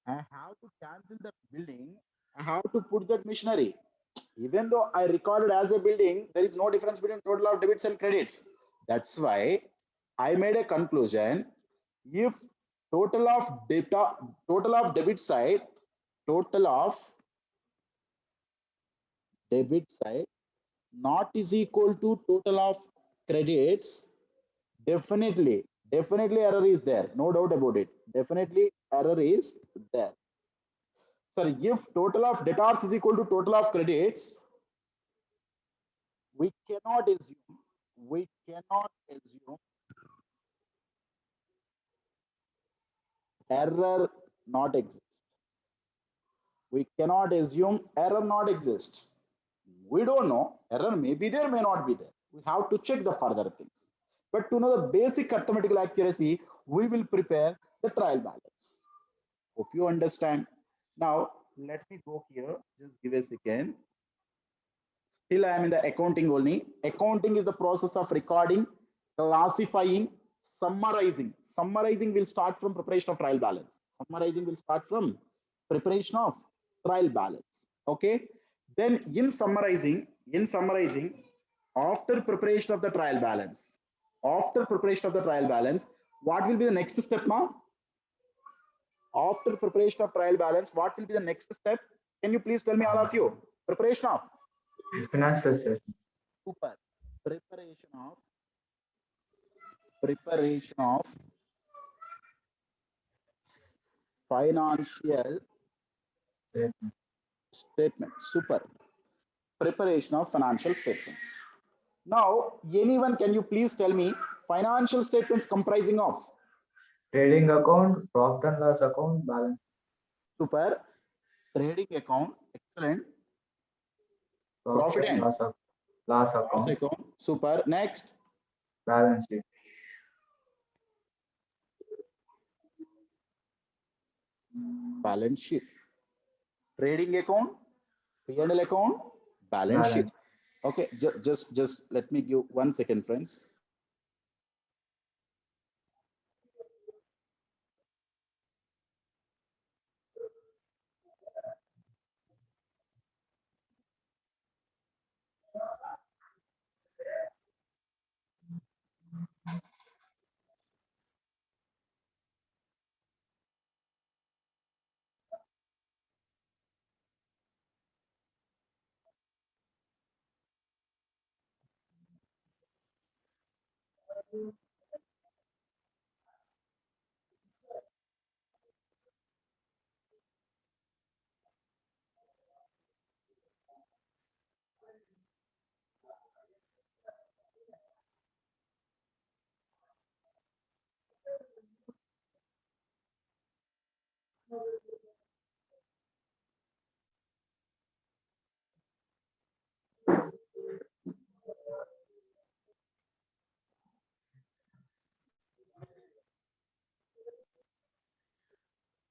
A: I have to cancel the building. I have to put that machinery. Even though I recorded as a building, there is no difference between total of debits and credits. That's why I made a conclusion. If total of data, total of debit side, total of debit side not is equal to total of credits, definitely error is there, no doubt about it. Definitely error is there. Sorry, if total of debtors is equal to total of credits, we cannot assume we cannot assume error not exist. We cannot assume error not exist. We don't know, error may be there, may not be there. We have to check the further things. But to know the basic arithmetical accuracy, we will prepare the trial balance. Hope you understand. Now let me go here, just give a second. Still I am in the accounting only. Accounting is the process of recording, classifying, summarizing will start from preparation of trial balance. Summarizing will start from preparation of trial balance. Okay, then in summarizing, after preparation of the trial balance, what will be the next step now? After preparation of trial balance, what will be the next step? Can you please tell me, all of you? Preparation of
D: Financial statement.
A: super preparation of financial
D: Statement.
A: statement. Super. Preparation of financial statements. Now, anyone, can you please tell me financial statements comprising of?
D: Trading account, profit and loss account, balance,
A: Super. Trading account. Excellent.
D: profit
A: Profit
D: and
A: and
D: loss
A: loss
D: account,
A: account. Super. Next.
D: balance sheet,
A: Balance sheet. Trading account. P&L account. Balance sheet.
D: balance.
A: Okay. Just let me give 1 second, friends.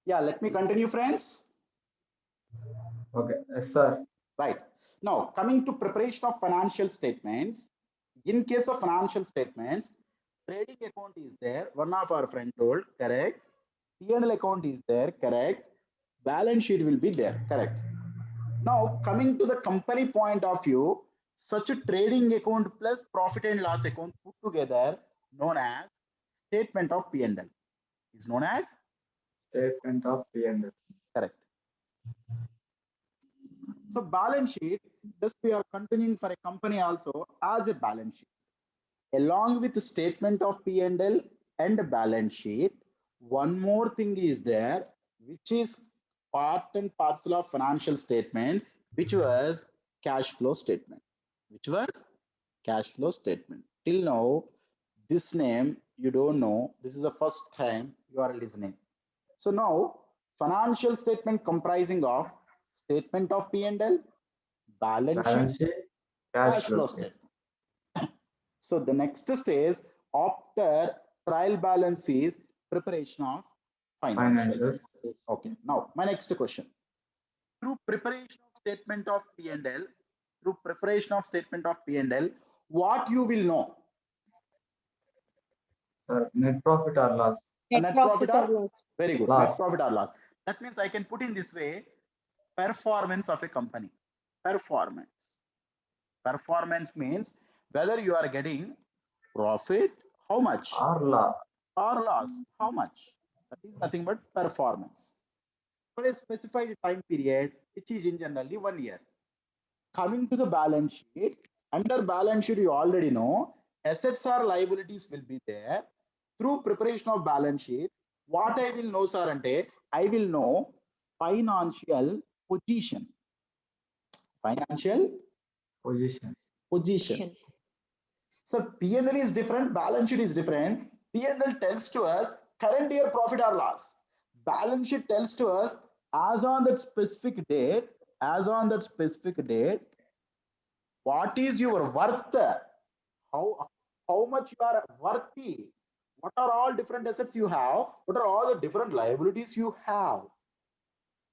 A: Yeah, let me continue, friends.
D: Okay, yes, sir.
A: Right. Now, coming to preparation of financial statements, in case of financial statements, trading account is there. One of our friend told, correct. P&L account is there, correct. Balance sheet will be there, correct. Now, coming to the company point of view, such a trading account plus profit and loss account put together, known as statement of P&L, is known as
D: Statement of P&L.
A: correct. So balance sheet, this we are continuing for a company also as a balance sheet. Along with the statement of P&L and the balance sheet, one more thing is there, which is part and parcel of financial statement, which was cash flow statement. Which was cash flow statement. Till now, this name you don't know. This is the first time you are listening. So now, financial statement comprising of statement of P&L, balance sheet,
D: Balance sheet,
A: cash flow statement. So the next stage after trial balance is preparation of financials.
D: Financials.
A: Okay. Now my next question. Through preparation of statement of P&L, through preparation of statement of P&L, what you will know?
D: Sir, net profit or loss?
A: Net profit or
B: loss.
A: very good.
D: Loss.
A: Net profit or loss. That means I can put in this way: performance of a company. Performance. Performance means whether you are getting profit, how much,
D: Or loss.
A: or loss, how much. That is nothing but performance for a specified time period, which is in generally 1 year. Coming to the balance sheet, under balance sheet, you already know assets or liabilities will be there. Through preparation of balance sheet, what I will know, sir, ante, I will know financial position. Financial
D: Position.
A: position. So P&L is different, balance sheet is different. P&L tells to us current year profit or loss. Balance sheet tells to us as on that specific date, what is your worth? How much you are worthy? What are all different assets you have? What are all the different liabilities you have?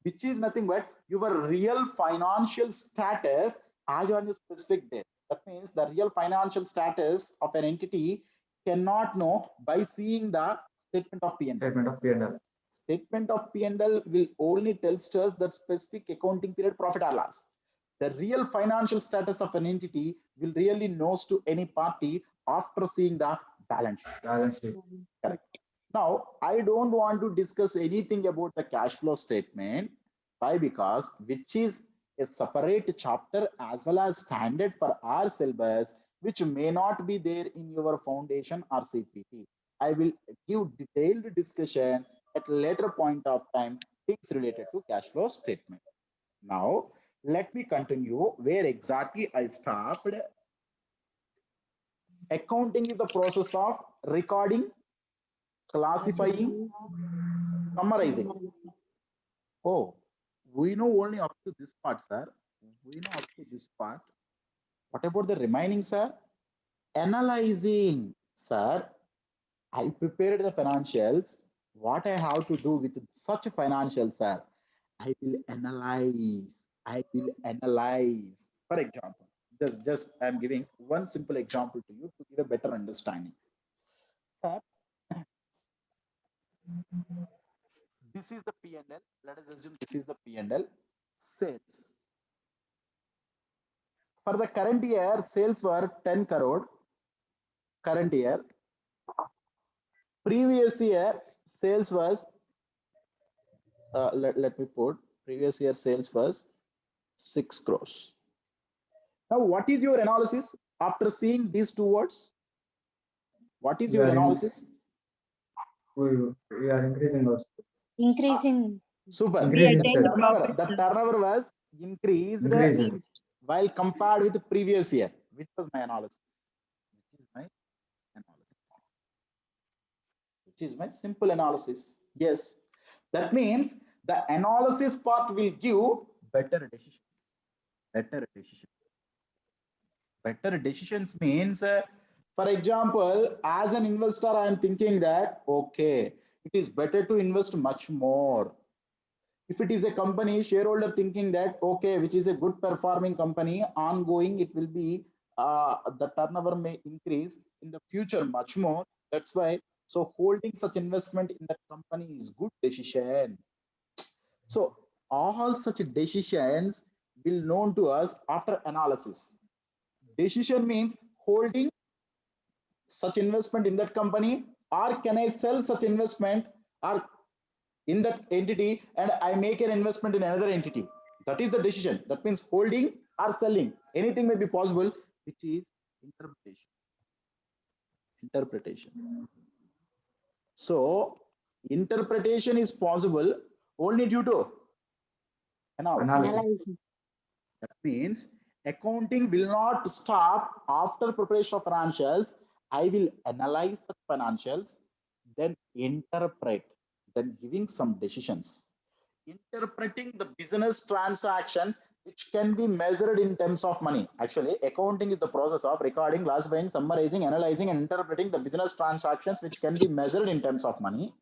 A: Which is nothing but your real financial status as on the specific date. That means the real financial status of an entity cannot know by seeing the statement of P&L.
D: Statement of P&L.
A: Statement of P&L will only tells us that specific accounting period profit or loss. The real financial status of an entity will really knows to any party after seeing the balance sheet.
D: Balance sheet.
A: Correct. Now, I don't want to discuss anything about the cash flow statement. Why? Because which is a separate chapter as well as standard for our syllabus, which may not be there in your foundation or CPT. I will give detailed discussion at a later point of time, things related to cash flow statement. Now, let me continue where exactly I stopped. Accounting is the process of recording, classifying, summarizing. Oh, we know only up to this part, sir. We know up to this part. What about the remaining, sir? Analyzing, sir. I prepared the financials. What I have to do with such a financial, sir? I will analyze. For example, just I'm giving one simple example to you to give a better understanding. Sir, this is the P&L. Let us assume this is the P&L. Sales. For the current year, sales were 10 crore. Current year. Previous year, sales was, let me put, previous year sales was 6 crores. Now, what is your analysis after seeing these two words? What is your analysis?
D: We are increasing also.
B: Increasing.
A: Super.
D: Increasing
B: The
D: sales.
A: The turnover was increased
D: Increasing.
A: while compared with the previous year, which was my analysis. Which is my simple analysis. Yes, that means the analysis part will give better decisions. Better decisions means, for example, as an investor, I am thinking that, okay, it is better to invest much more. If it is a company, shareholder thinking that, okay, which is a good performing company, ongoing, it will be, the turnover may increase in the future much more. That's why, so holding such investment in that company is good decision. So all such decisions will known to us after analysis. Decision means holding such investment in that company, or can I sell such investment or in that entity and I make an investment in another entity. That is the decision. That means holding or selling. Anything may be possible, which is interpretation. Interpretation. So interpretation is possible only due to analysis.
B: Analyzing.
A: That means accounting will not stop after preparation of financials. I will analyze the financials, then interpret, then giving some decisions. Interpreting the business transactions which can be measured in terms of money. Actually, accounting is the process of recording, classifying, summarizing, analyzing, and interpreting the business transactions which can be measured in terms of money.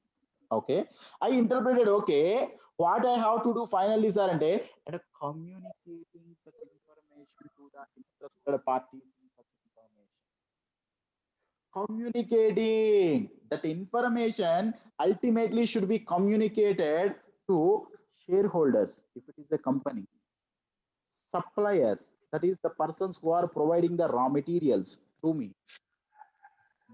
A: Okay, I interpreted, okay, what I have to do finally, sir, and communicating such information to the interested parties in such information. Communicating that information ultimately should be communicated to shareholders if it is a company, suppliers, that is the persons who are providing the raw materials to me,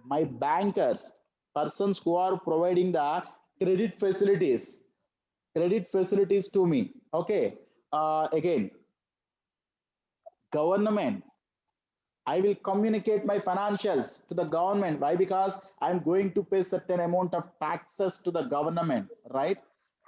A: my bankers, persons who are providing the credit facilities, to me. Okay, again, government, I will communicate my financials to the government. Why? Because I'm going to pay certain amount of taxes to the government, right?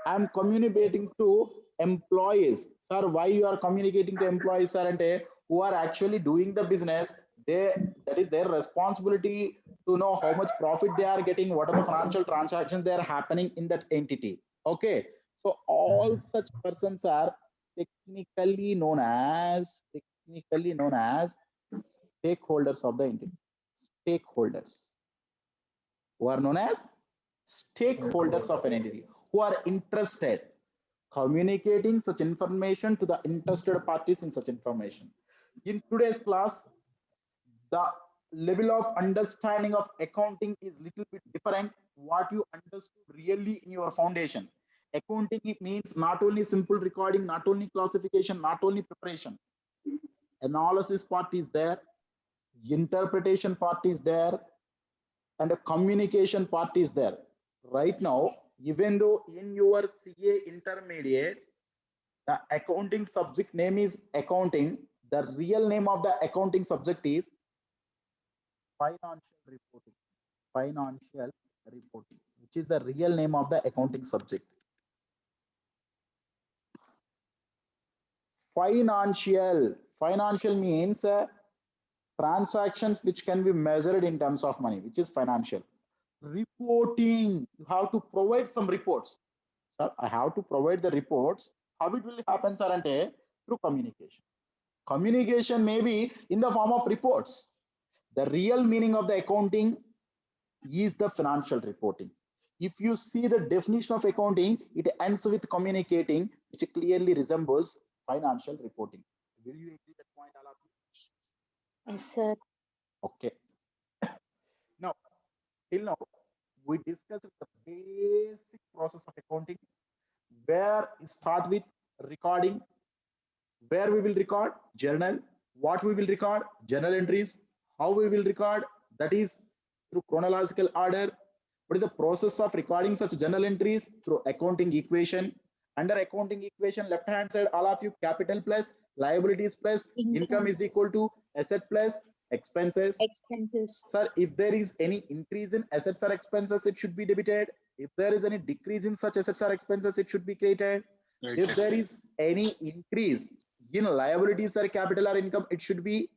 A: I'm communicating to employees. Sir, why you are communicating to employees, sir, and who are actually doing the business? That is their responsibility to know how much profit they are getting, what are the financial transactions they are happening in that entity. Okay, so all such persons are technically known as stakeholders of the entity. Stakeholders, who are known as stakeholders of an entity, who are interested, communicating such information to the interested parties in such information. In today's class, the level of understanding of accounting is little bit different what you understood really in your foundation. Accounting, it means not only simple recording, not only classification, not only preparation. Analysis part is there, interpretation part is there, and a communication part is there. Right now, even though in your CA intermediate, the accounting subject name is accounting, the real name of the accounting subject is financial reporting. Financial reporting, which is the real name of the accounting subject. Financial means transactions which can be measured in terms of money, which is financial. Reporting, you have to provide some reports. Sir, I have to provide the reports. How it will happen, sir, ante? Through communication. Communication may be in the form of reports. The real meaning of the accounting is the financial reporting. If you see the definition of accounting, it ends with communicating, which clearly resembles financial reporting. Will you agree that point, all of you?
B: Yes, sir.
A: Okay. Now, till now, we discussed the basic process of accounting, where we start with recording, where we will record journal, what we will record journal entries, how we will record, that is through chronological order. What is the process of recording such journal entries? Through accounting equation. Under accounting equation, left hand side, all of you, capital plus liabilities plus income is equal to asset plus expenses. Sir, if there is any increase in assets or expenses, it should be debited. If there is any decrease in such assets or expenses, it should be credited. If there is any increase in liabilities or capital or income, it should be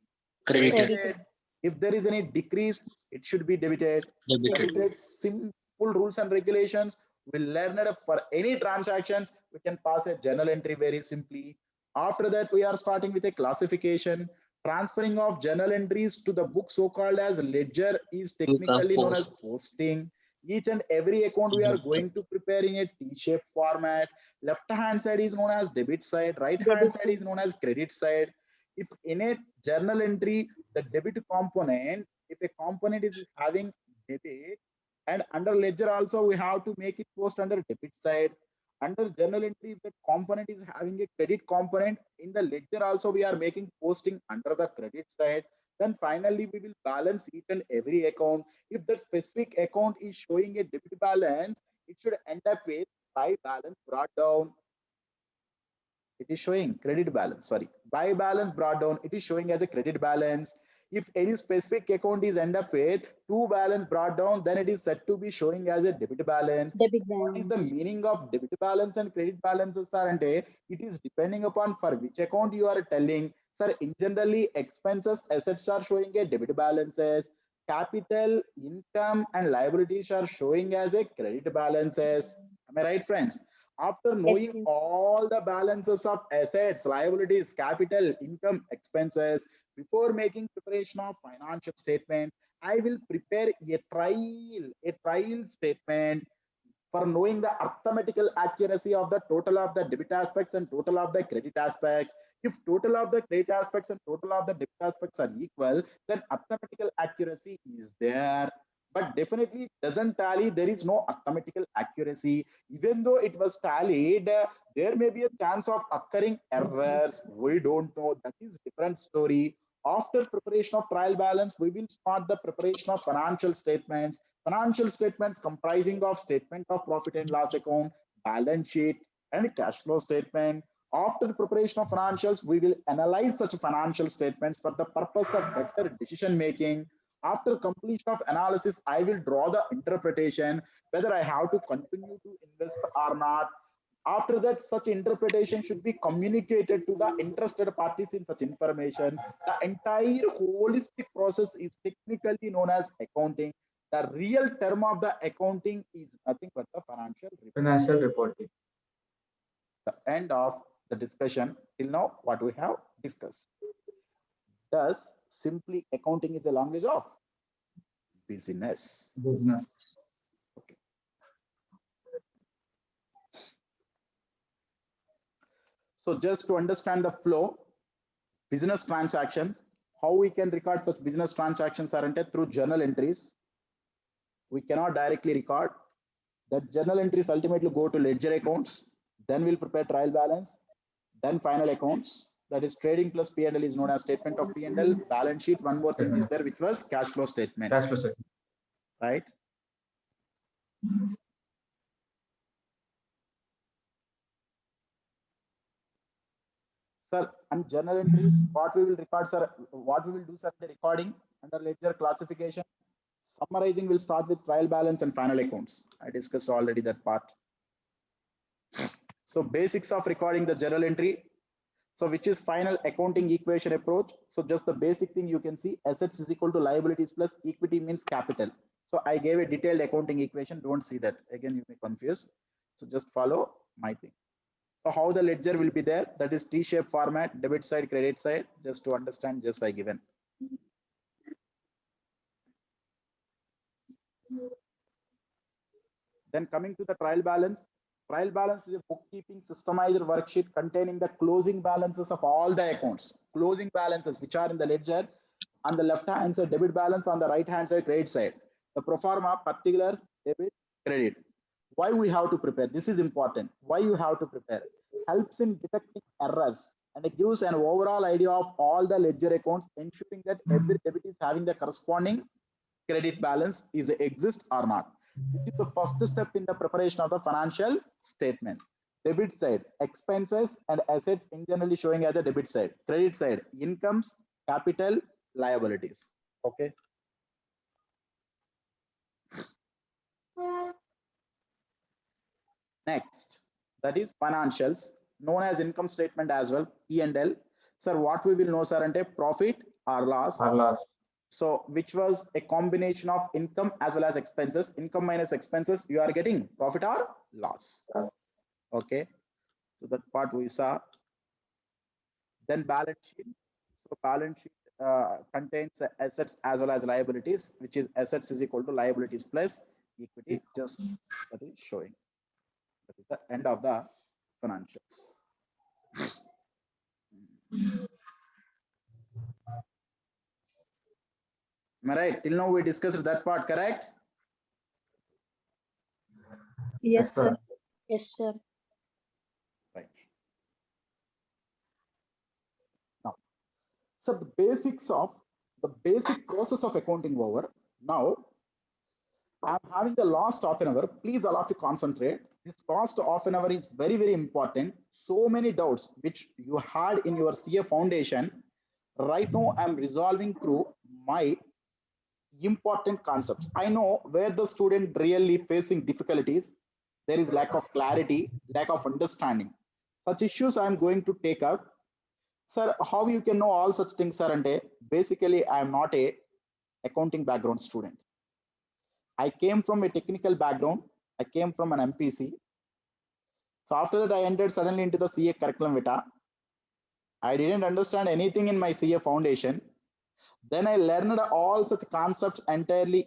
A: credited. If there is any decrease, it should be debited. It is simple rules and regulations. We learned that for any transactions, we can pass a journal entry very simply. After that, we are starting with a classification. Transferring of journal entries to the book, so called as ledger, is technically known as posting. Each and every account we are going to prepare in a T-shaped format. Left hand side is known as debit side, right hand side is known as credit side. If in a journal entry, the debit component, if a component is having debit, and under ledger also we have to make it post under debit side. Under journal entry, if the component is having a credit component, in the ledger also we are making posting under the credit side. Then finally we will balance each and every account. If that specific account is showing a debit balance, it should end up with by balance brought down. It is showing credit balance, sorry, by balance brought down, it is showing as a credit balance. If any specific account is end up with to balance brought down, then it is said to be showing as a debit balance.
B: Debit
A: What is the
B: balance.
A: meaning of debit balance and credit balances are? And it is depending upon for which account you are telling. Sir, in generally expenses, assets are showing a debit balances. Capital, income, and liabilities are showing as a credit balances. Am I right, friends? After knowing
B: Yes.
A: all the balances of assets, liabilities, capital, income, expenses, before making preparation of financial statement, I will prepare a trial statement for knowing the arithmetical accuracy of the total of the debit aspects and total of the credit aspects. If total of the credit aspects and total of the debit aspects are equal, then arithmetical accuracy is there. But definitely doesn't tally, there is no arithmetical accuracy. Even though it was tallied, there may be a chance of occurring errors. We don't know. That is different story. After preparation of trial balance, we will start the preparation of financial statements. Financial statements comprising of statement of profit and loss account, balance sheet, and cash flow statement. After the preparation of financials, we will analyze such financial statements for the purpose of better decision making. After completion of analysis, I will draw the interpretation whether I have to continue to invest or not. After that, such interpretation should be communicated to the interested parties in such information. The entire holistic process is technically known as accounting. The real term of the accounting is nothing but the financial report.
D: Financial reporting.
A: The end of the discussion till now, what we have discussed. Thus, simply accounting is a language of business.
D: Business.
A: Okay. So just to understand the flow, business transactions, how we can record such business transactions are entered through journal entries. We cannot directly record. That journal entries ultimately go to ledger accounts. Then we'll prepare trial balance. Then final accounts. That is trading plus P&L is known as statement of P&L. Balance sheet. One more thing is there, which was cash flow statement.
D: Cash flow statement.
A: Right? Sir, and journal entries, what we will record, sir, what we will do, sir, the recording under ledger classification. Summarizing will start with trial balance and final accounts. I discussed already that part. So basics of recording the journal entry. So which is final accounting equation approach. So just the basic thing you can see, assets is equal to liabilities plus equity means capital. So I gave a detailed accounting equation. Don't see that. Again, you may confuse. So just follow my thing. So how the ledger will be there, that is T-shaped format, debit side, credit side, just to understand, just I given. Then coming to the trial balance is a bookkeeping systemized worksheet containing the closing balances of all the accounts, closing balances which are in the ledger. On the left hand side, debit balance, on the right hand side, credit side. The pro forma, particulars, debit, credit. Why we have to prepare? This is important. Why you have to prepare? Helps in detecting errors and it gives an overall idea of all the ledger accounts, ensuring that every debit is having the corresponding credit balance is exist or not. This is the first step in the preparation of the financial statement. Debit side, expenses and assets in generally showing as a debit side. Credit side, incomes, capital, liabilities. Okay. Next, that is financials, known as income statement as well, P&L. Sir, what we will know, sir, and a profit or loss.
D: Or loss.
A: So which was a combination of income as well as expenses. Income minus expenses, you are getting profit or loss. Okay. So that part we saw. Then balance sheet. So balance sheet contains assets as well as liabilities, which is assets is equal to liabilities plus equity, just that is showing. That is the end of the financials. Am I right? Till now we discussed that part, correct?
B: Yes, sir.
F: Yes, sir.
A: Right. Now, so the basic process of accounting over. Now, I'm having the last half an hour. Please all of you concentrate. This last half an hour is very, very important. So many doubts which you had in your CA foundation. Right now, I'm resolving through my important concepts. I know where the student really facing difficulties. There is lack of clarity, lack of understanding. Such issues I'm going to take up. Sir, how you can know all such things, sir? And basically, I am not a accounting background student. I came from a technical background. I came from an MPC. So after that, I entered suddenly into the CA curriculum vitae. I didn't understand anything in my CA foundation. Then I learned all such concepts entirely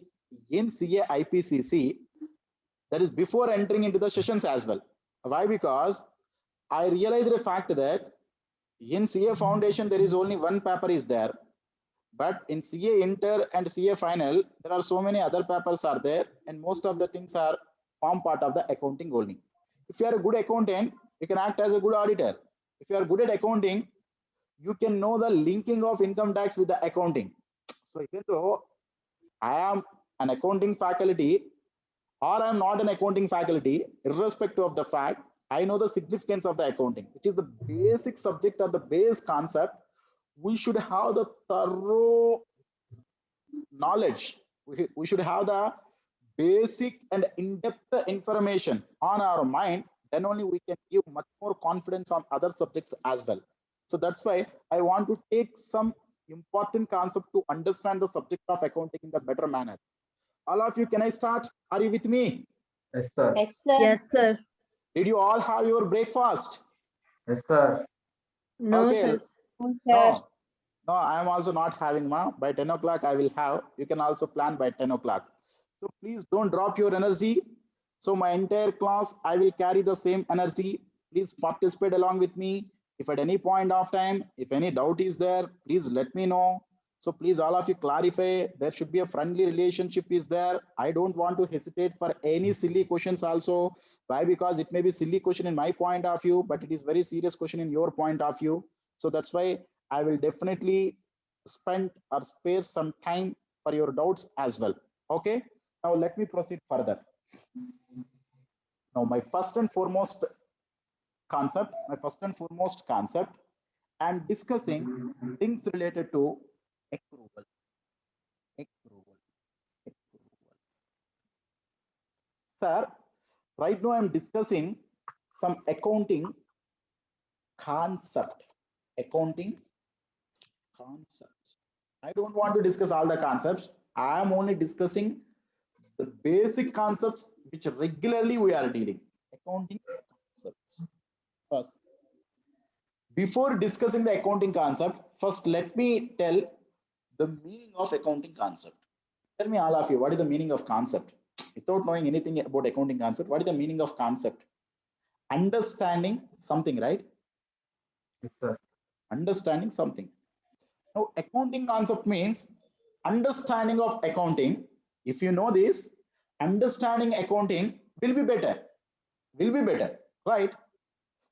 A: in CA IPCC. That is before entering into the sessions as well. Why? Because I realized the fact that in CA foundation, there is only one paper is there. But in CA Inter and CA Final, there are so many other papers are there, and most of the things are form part of the accounting only. If you are a good accountant, you can act as a good auditor. If you are good at accounting, you can know the linking of income tax with the accounting. So even though I am an accounting faculty or I am not an accounting faculty, irrespective of the fact, I know the significance of the accounting, which is the basic subject or the base concept. We should have the thorough knowledge. We should have the basic and in-depth information on our mind. Then only we can give much more confidence on other subjects as well. So that's why I want to take some important concept to understand the subject of accounting in the better manner. All of you, can I start? Are you with me?
D: Yes, sir.
F: Yes, sir.
B: Yes, sir.
A: Did you all have your breakfast?
D: Yes, sir.
B: No,
A: Okay.
B: sir.
F: No, sir.
A: No, no, I am also not having, ma. By 10 o'clock, I will have. You can also plan by 10 o'clock. So please don't drop your energy. So my entire class, I will carry the same energy. Please participate along with me. If at any point of time, if any doubt is there, please let me know. So please, all of you clarify. There should be a friendly relationship is there. I don't want to hesitate for any silly questions also. Why? Because it may be silly question in my point of view, but it is very serious question in your point of view. So that's why I will definitely spend or spare some time for your doubts as well. Okay. Now let me proceed further. Now my first and foremost concept, I'm discussing things related to accrual. Sir, right now I'm discussing some accounting concept. I don't want to discuss all the concepts. I am only discussing the basic concepts which regularly we are dealing. Accounting concepts. First, before discussing the accounting concept, first let me tell the meaning of accounting concept. Tell me all of you, what is the meaning of concept? Without knowing anything about accounting concept, what is the meaning of concept? Understanding something, right?
D: Yes, sir.
A: Understanding something. Now, accounting concept means understanding of accounting. If you know this, understanding accounting will be better. Right?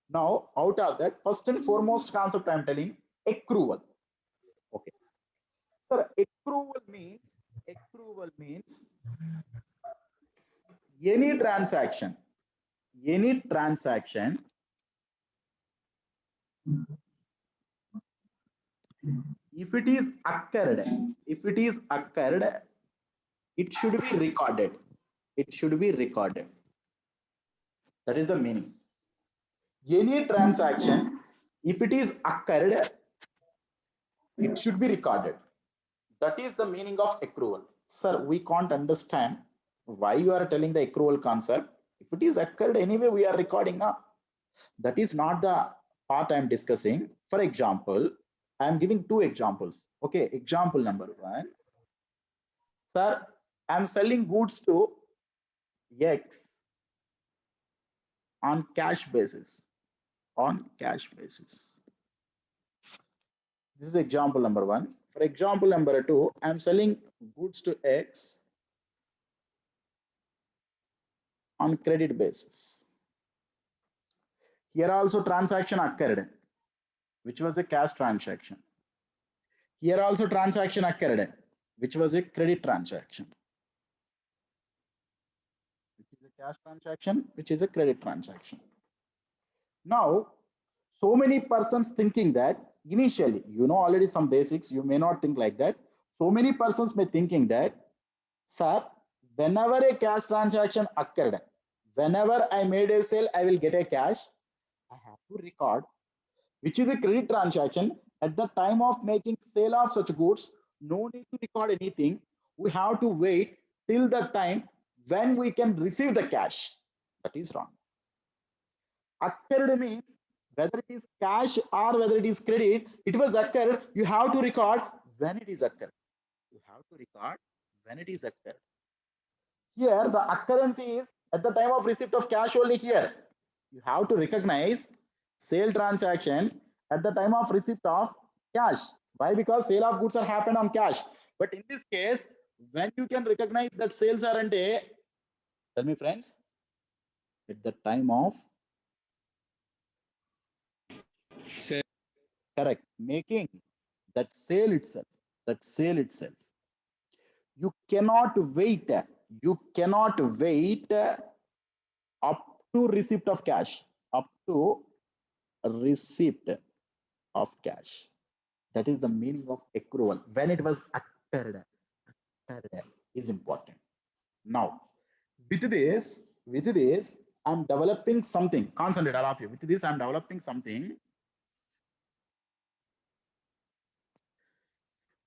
A: Now, out of that, first and foremost concept I'm telling, accrual. Okay. Sir, accrual means any transaction if it is occurred, it should be recorded. That is the meaning. Any transaction, if it is occurred, it should be recorded. That is the meaning of accrual. Sir, we can't understand why you are telling the accrual concept. If it is occurred anyway, we are recording up. That is not the part I'm discussing. For example, I'm giving two examples. Okay, example number one. Sir, I'm selling goods to X on cash basis. On cash basis. This is example number 1. For example number 2, I am selling goods to X on credit basis. Here also transaction occurred, which was a cash transaction. Here also transaction occurred, which was a credit transaction. Which is a cash transaction, which is a credit transaction. Now, so many persons thinking that initially, you know already some basics, you may not think like that. So many persons may thinking that, sir, whenever a cash transaction occurred, whenever I made a sale, I will get a cash. I have to record, which is a credit transaction. At the time of making sale of such goods, no need to record anything. We have to wait till the time when we can receive the cash. That is wrong. Occurred means whether it is cash or whether it is credit, it was occurred. You have to record when it is occurred. You have to record when it is occurred. Here, the occurrence is at the time of receipt of cash only here. You have to recognize sale transaction at the time of receipt of cash. Why? Because sale of goods are happened on cash. But in this case, when you can recognize that sales are ante, tell me friends, at the time of correct making that sale itself. That sale itself. You cannot wait. You cannot wait up to receipt of cash. Up to receipt of cash. That is the meaning of accrual. When it was occurred is important. Now, with this, I'm developing something. Concentrate, all of you. With this, I'm developing something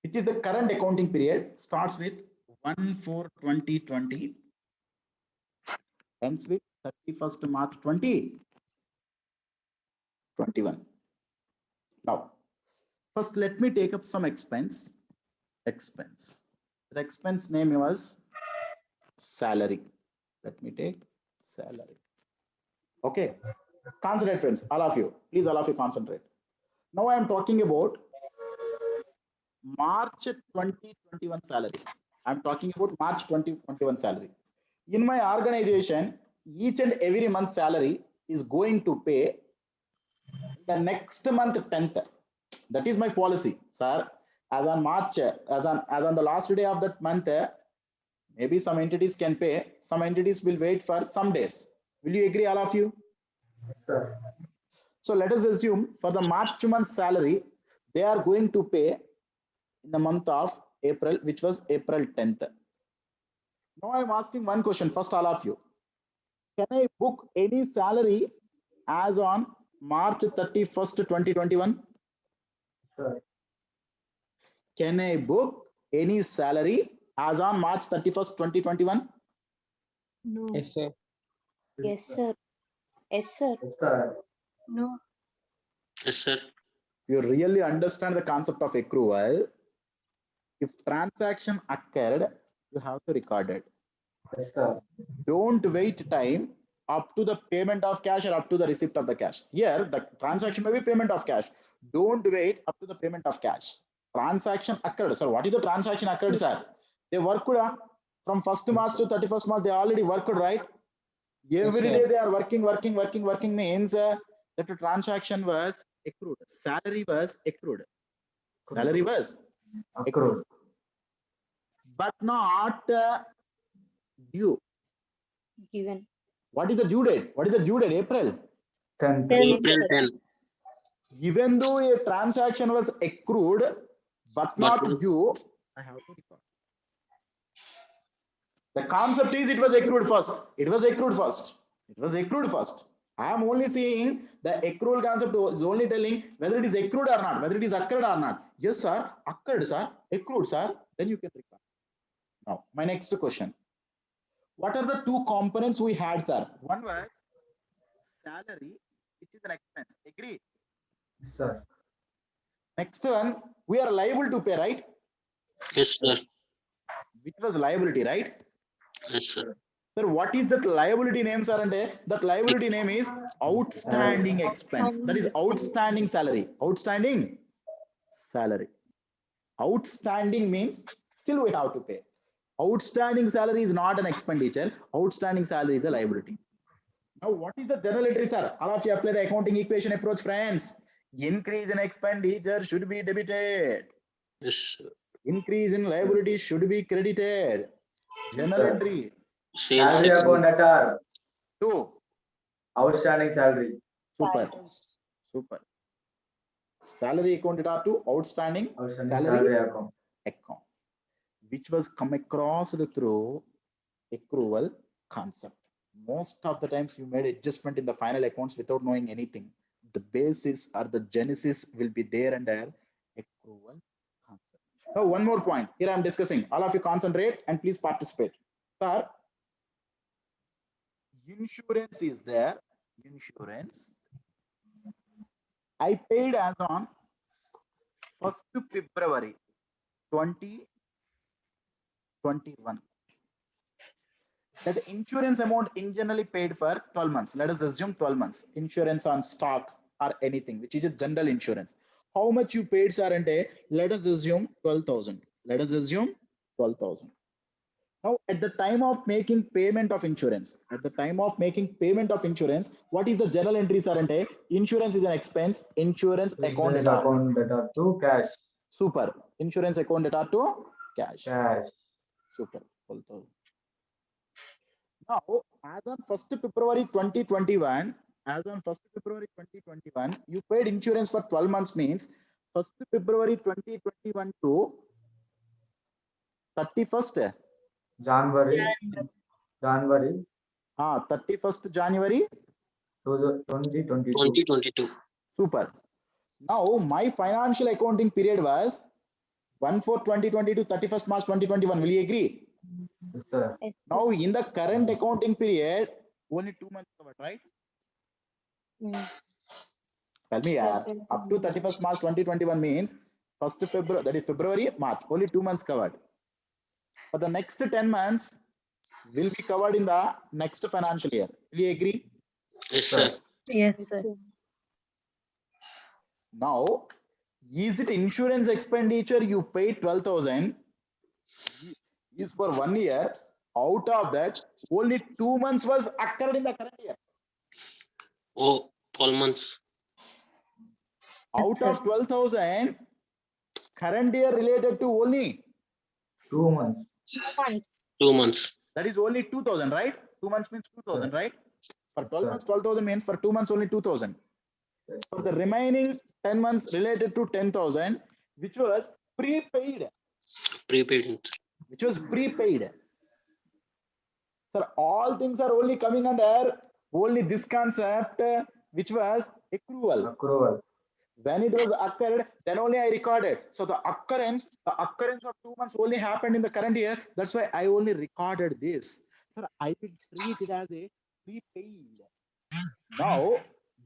A: which is the current accounting period. Starts with 1/4/2020, ends with 31st March 2021. Now, first let me take up some expense. The expense name was salary. Let me take salary. Okay, concentrate friends, all of you. Please, all of you concentrate. Now I am talking about March 2021 salary. I'm talking about March 2021 salary. In my organization, each and every month salary is going to pay the next month 10th. That is my policy, sir. As on March, as on the last day of that month, maybe some entities can pay, some entities will wait for some days. Will you agree, all of you?
D: Sir.
A: So let us assume for the March month salary, they are going to pay in the month of April, which was April 10th. Now I'm asking one question, first all of you. Can I book any salary as on March 31st, 2021?
D: Sir.
A: Can I book any salary as on March 31st, 2021?
B: No.
F: Yes, sir.
B: Yes, sir. Yes, sir.
D: Yes, sir.
B: No.
E: Yes, sir.
A: You really understand the concept of accrual. If transaction occurred, you have to record it.
D: Yes, sir.
A: Don't wait time up to the payment of cash or up to the receipt of the cash. Here, the transaction may be payment of cash. Don't wait up to the payment of cash. Transaction occurred. Sir, what is the transaction occurred, sir? They worked from 1st March to 31st March. They already worked, right? Every
F: sir.
A: day they are working means that the transaction was accrued. Salary was accrued. Salary was
D: Accrued.
A: but not due.
B: Given.
A: What is the due date? What is the due date? April.
D: 10th.
E: April 10.
A: Even though a transaction was accrued but not
E: But-
A: due, I have to record. The concept is it was accrued first. It was accrued first. It was accrued first. I am only seeing the accrual concept is only telling whether it is accrued or not, whether it is occurred or not. Yes, sir. Occurred, sir. Accrued, sir. Then you can record. Now, my next question. What are the two components we had, sir? One was salary, which is an expense. Agree?
D: Yes, sir.
A: Next one, we are liable to pay, right?
E: Yes, sir.
A: Which was liability, right?
E: Yes, sir.
A: Sir, what is that liability name, sir? And that liability name is outstanding expense. That is outstanding salary. Outstanding salary. Outstanding means still we have to pay. Outstanding salary is not an expenditure. Outstanding salary is a liability. Now, what is the journal entry, sir? All of you apply the accounting equation approach, friends. Increase in expenditure should be debited.
E: Yes, sir.
A: Increase in liability should be credited. Journal
D: Sir.
A: entry.
E: Sales
D: Salary
E: expense.
D: account that are
A: 2.
D: outstanding salary.
A: Super. Super. Salary account data to outstanding
D: Outstanding
A: salary
D: salary account.
A: account, which was come across through accrual concept. Most of the times you made adjustment in the final accounts without knowing anything. The basis or the genesis will be there under accrual concept. Now, one more point here I'm discussing. All of you concentrate and please participate. Sir, insurance is there. Insurance. I paid as on 1st February 2021. That insurance amount in generally paid for 12 months. Let us assume 12 months. Insurance on stock or anything, which is a general insurance. How much you paid, sir? And let us assume 12,000. Let us assume 12,000. Now, at the time of making payment of insurance, what is the journal entry, sir? And insurance is an expense. Insurance account
D: Insurance
A: data.
D: account that are to cash.
A: Super. Insurance account data to cash.
D: Cash.
A: Super. 12,000. Now, as on 1st February 2021, you paid insurance for 12 months means 1st February 2021 to 31st
D: January
A: 31st January
D: 2022.
E: 2022.
A: Super. Now, my financial accounting period was 1/4/2020 to 31st March 2021. Will you agree?
D: Yes, sir.
A: Now, in the current accounting period, only 2 months covered, right? Tell me, up to 31st March 2021 means 1st February, that is February, March, only 2 months covered. But the next 10 months will be covered in the next financial year. Will you agree?
E: Yes, sir.
B: Yes, sir.
A: Now, is it insurance expenditure you paid 12,000 is for 1 year? Out of that, only 2 months was occurred in the current year.
E: Oh, 12 months.
A: Out of 12,000, current year related to only
D: 2 months.
E: 2 months.
A: that is only 2,000, right? 2 months means 2,000, right? For 12
D: Sir.
A: months, 12,000 means for 2 months only 2,000.
D: Yes,
A: For the remaining 10 months related to 10,000, which was prepaid.
E: Prepaid.
A: Sir, all things are only coming under only this concept, which was accrual.
D: Accrual.
A: When it was occurred, then only I recorded. So the occurrence of 2 months only happened in the current year. That's why I only recorded this. Sir, I will treat it as a prepaid. Now,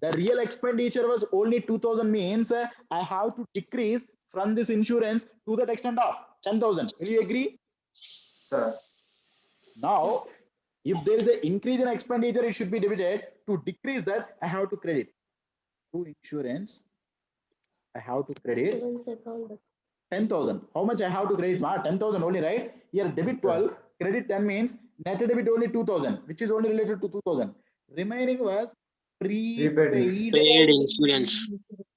A: the real expenditure was only 2,000 means I have to decrease from this insurance to that extent of 10,000. Will you agree?
D: Sir.
A: Now, if there is an increase in expenditure, it should be debited. To decrease that, I have to credit. To insurance, I have to credit 10,000. How much I have to credit? 10,000 only, right? Here, debit 12, credit 10 means net debit only 2,000, which is only related to 2,000. Remaining was prepaid
E: Paid insurance.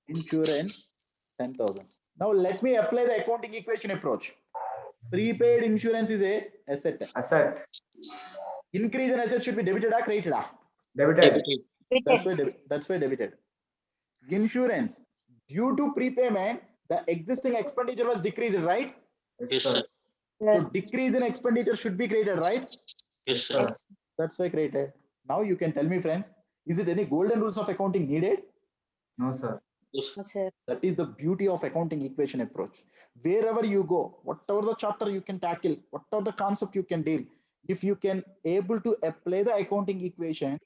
A: insurance 10,000. Now, let me apply the accounting equation approach. Prepaid insurance is a asset.
D: Asset.
A: Increase in asset should be debited or credited?
D: Debited.
E: Debited.
A: That's why debited. Insurance, due to prepayment, the existing expenditure was decreased, right?
E: Yes, sir.
A: So decrease in expenditure should be created, right?
E: Yes, sir.
A: That's why created. Now you can tell me, friends, is it any golden rules of accounting needed?
D: No, sir.
E: Yes.
A: That is the beauty of accounting equation approach. Wherever you go, whatever the chapter you can tackle, whatever the concept you can deal, if you can able to apply the accounting equation,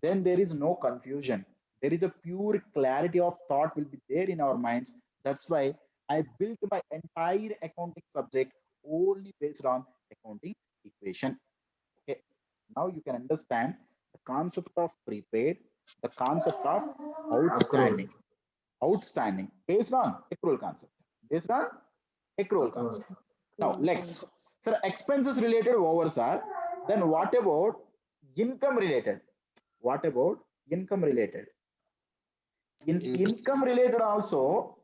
A: then there is no confusion. There is a pure clarity of thought will be there in our minds. That's why I built my entire accounting subject only based on accounting equation. Okay. Now you can understand the concept of prepaid, the concept of outstanding. Outstanding based on accrual concept. Based on accrual concept. Now, next. Sir, expenses related over, sir. Then what about income related? What about income related? In income related also,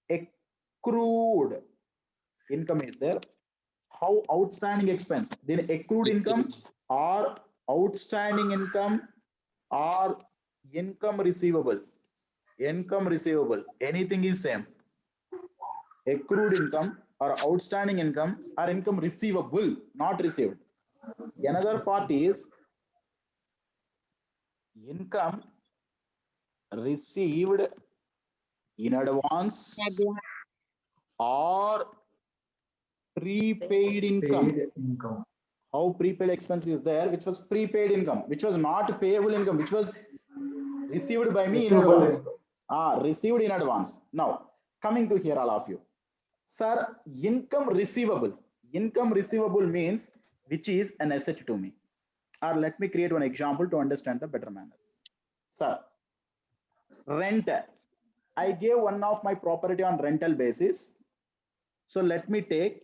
A: accrued income is there. How outstanding expense? Then accrued income or outstanding income or income receivable. Income receivable, anything is same. Accrued income or outstanding income or income receivable, not received. Another part is income received in advance or prepaid income.
D: Paid income.
A: How prepaid expense is there, which was prepaid income, which was not payable income, which was received by me in
D: Receivable
A: advance.
D: income.
A: Received in advance. Now, coming to here, all of you. Sir, income receivable. Income receivable means which is an asset to me. Or let me create one example to understand the better manner. Sir, rent. I gave one of my property on rental basis. So let me take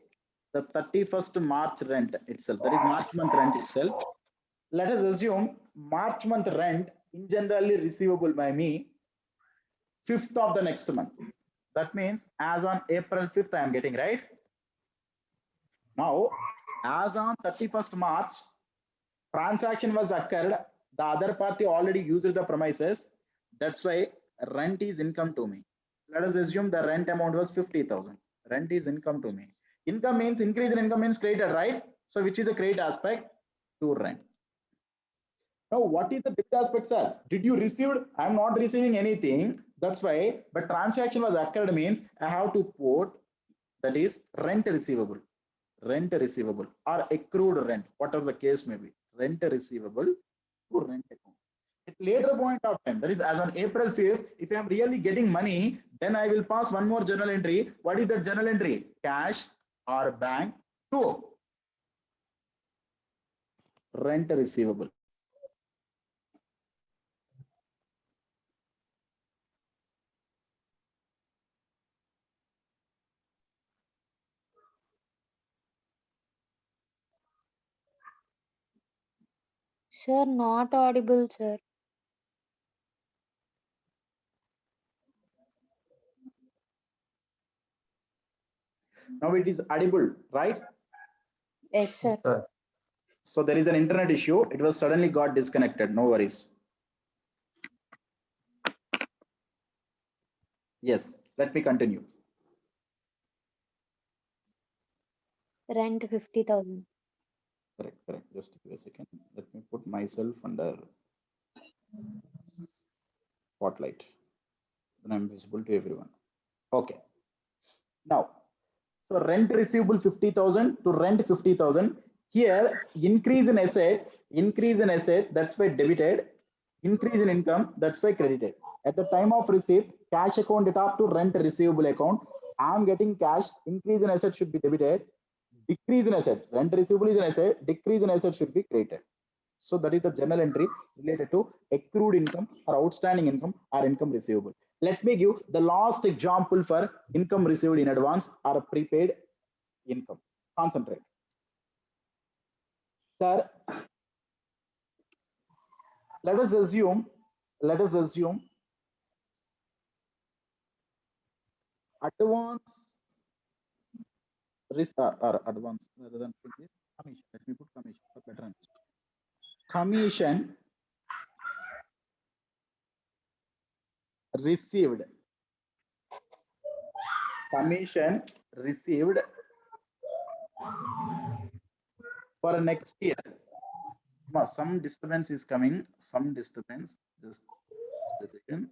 A: the 31st March rent itself. That is March month rent itself. Let us assume March month rent in generally receivable by me 5th of the next month. That means as on April 5th, I am getting, right? Now, as on 31st March, transaction was occurred. The other party already used the premises. That's why rent is income to me. Let us assume the rent amount was 50,000. Rent is income to me. Income means increase in income means credited, right? So which is the credit aspect? To rent. Now, what is the debit aspect, sir? Did you receive? I'm not receiving anything. That's why, but transaction was occurred means I have to put that is rent receivable or accrued rent, whatever the case may be, rent receivable to rent account. At later point of time, that is as on April 5th, if I am really getting money, then I will pass one more journal entry. What is that journal entry? Cash or bank to rent receivable.
B: Sir, not audible, sir.
A: Now it is audible, right?
B: Yes, sir.
D: Sir.
A: So there is an internet issue. It was suddenly got disconnected. No worries. Yes, let me continue.
B: Rent 50,000.
A: Correct. Just give a second. Let me put myself under spotlight. Then I'm visible to everyone. Okay. Now, so rent receivable 50,000 to rent 50,000. Here, increase in asset, that's why debited. Increase in income, that's why credited. At the time of receipt, cash account up to rent receivable account. I'm getting cash. Increase in asset should be debited. Decrease in asset, rent receivable is an asset. Decrease in asset should be credited. So that is the journal entry related to accrued income or outstanding income or income receivable. Let me give the last example for income received in advance or prepaid income. Concentrate. Sir, let us assume advance risk or advance rather than put this commission. Let me put commission for better understanding. Commission received for next year. Some disturbance is coming. Some disturbance. Just a second.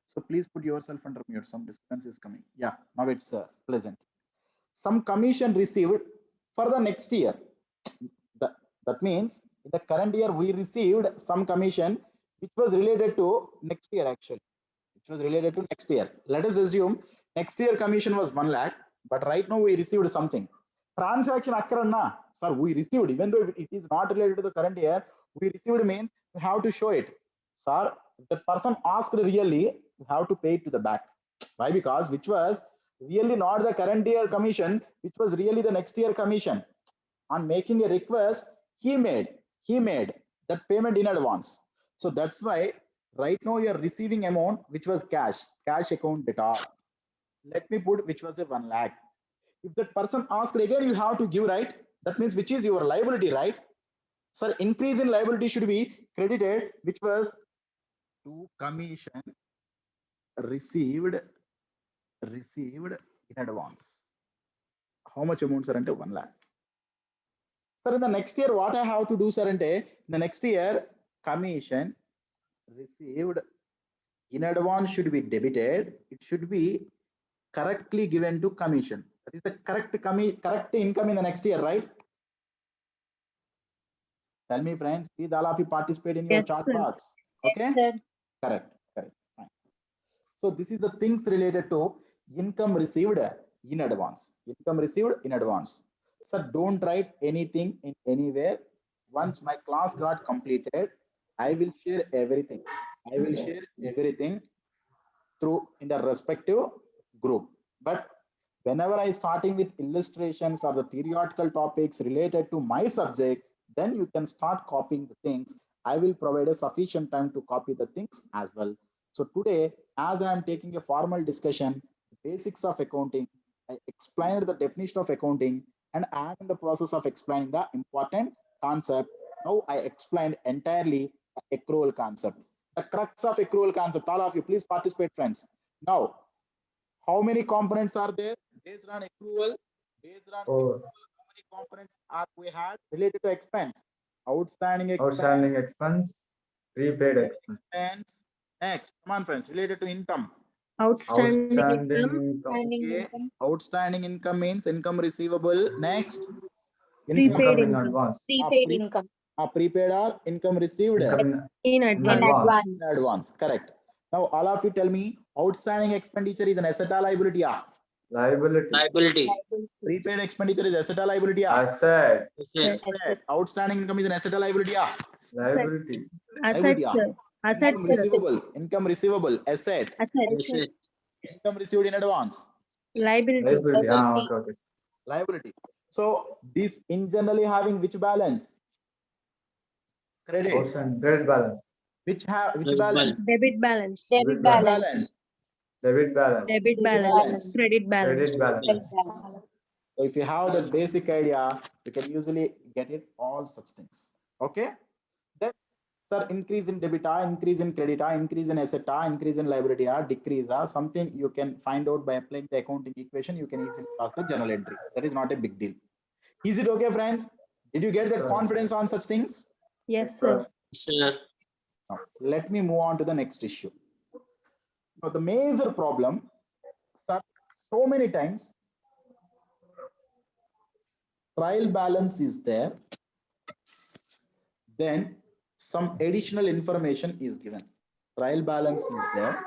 A: So please put yourself under mute. Some disturbance is coming. Yeah, now it's pleasant. Some commission received for the next year. That means in the current year we received some commission which was related to next year actually. Which was related to next year. Let us assume next year commission was 1 lakh. But right now we received something. Transaction occurred, sir, we received, even though it is not related to the current year, we received means we have to show it. Sir, if the person asked really, you have to pay it to the back. Why? Because which was really not the current year commission, which was really the next year commission. On making a request, he made that payment in advance. So that's why right now you are receiving amount which was cash account data. Let me put which was a 1 lakh. If that person asked again, you have to give, right? That means which is your liability, right? Sir, increase in liability should be credited, which was to commission received in advance. How much amount, sir? 1 lakh. Sir, in the next year, what I have to do, sir? In the next year, commission received in advance should be debited. It should be correctly given to commission. That is the correct income in the next year, right? Tell me, friends, please all of you participate in your
B: Yes,
A: chart
B: sir.
A: box. Okay?
B: Sir.
A: Correct. Fine. So this is the things related to income received in advance. Income received in advance. Sir, don't write anything in anywhere. Once my class got completed, I will share everything. Through in the respective group. But whenever I starting with illustrations or the theoretical topics related to my subject, then you can start copying the things. I will provide a sufficient time to copy the things as well. So today, as I am taking a formal discussion, basics of accounting, I explained the definition of accounting, and I am in the process of explaining the important concept. Now I explained entirely the accrual concept. The crux of accrual concept. All of you, please participate, friends. Now, how many components are there based on accrual?
D: Oh,
A: How many components are we had related to expense? Outstanding
D: outstanding expense, prepaid expense,
A: Next, come on, friends. Related to income.
B: Outstanding
D: outstanding
B: income,
D: income,
A: Okay. Outstanding income means income receivable. Next,
B: prepaid
D: income in
B: income.
D: advance,
F: Prepaid income
A: prepaid or income received
D: income
B: In
D: in
B: advance.
D: advance,
A: in advance. Correct. Now, all of you tell me, outstanding expenditure is an asset or liability?
D: liability,
E: Liability.
A: Prepaid expenditure is asset or liability?
D: asset,
E: Asset.
A: Asset. Outstanding income is an asset or liability?
D: liability,
B: Asset,
A: Liability.
B: sir. Asset,
A: Income
B: sir.
A: receivable. Income receivable. Asset.
B: Asset.
E: Asset.
A: Income received in advance.
B: Liability.
D: liability. Okay, okay.
A: Liability. So this in generally having which balance? Credit.
D: Outstanding credit balance,
A: Which
E: Debit
A: balance?
B: Debit balance.
F: debit
D: Which
F: balance
D: debit balance,
B: Debit
F: Debit
B: balance.
A: balance.
B: Credit balance.
D: credit balance,
F: credit balance
A: So if you have that basic idea, you can usually get it all such things. Okay. Then, sir, increase in debita, increase in credita, increase in asseta, increase in liability, decrease, something you can find out by applying the accounting equation. You can easily cross the journal entry. That is not a big deal. Is it okay, friends? Did you get that
D: Sir.
A: confidence on such things?
B: Yes, sir.
E: Sir.
A: Now, let me move on to the next issue. Now, the major problem, sir, so many times, trial balance is there, then some additional information is given. Trial balance is there,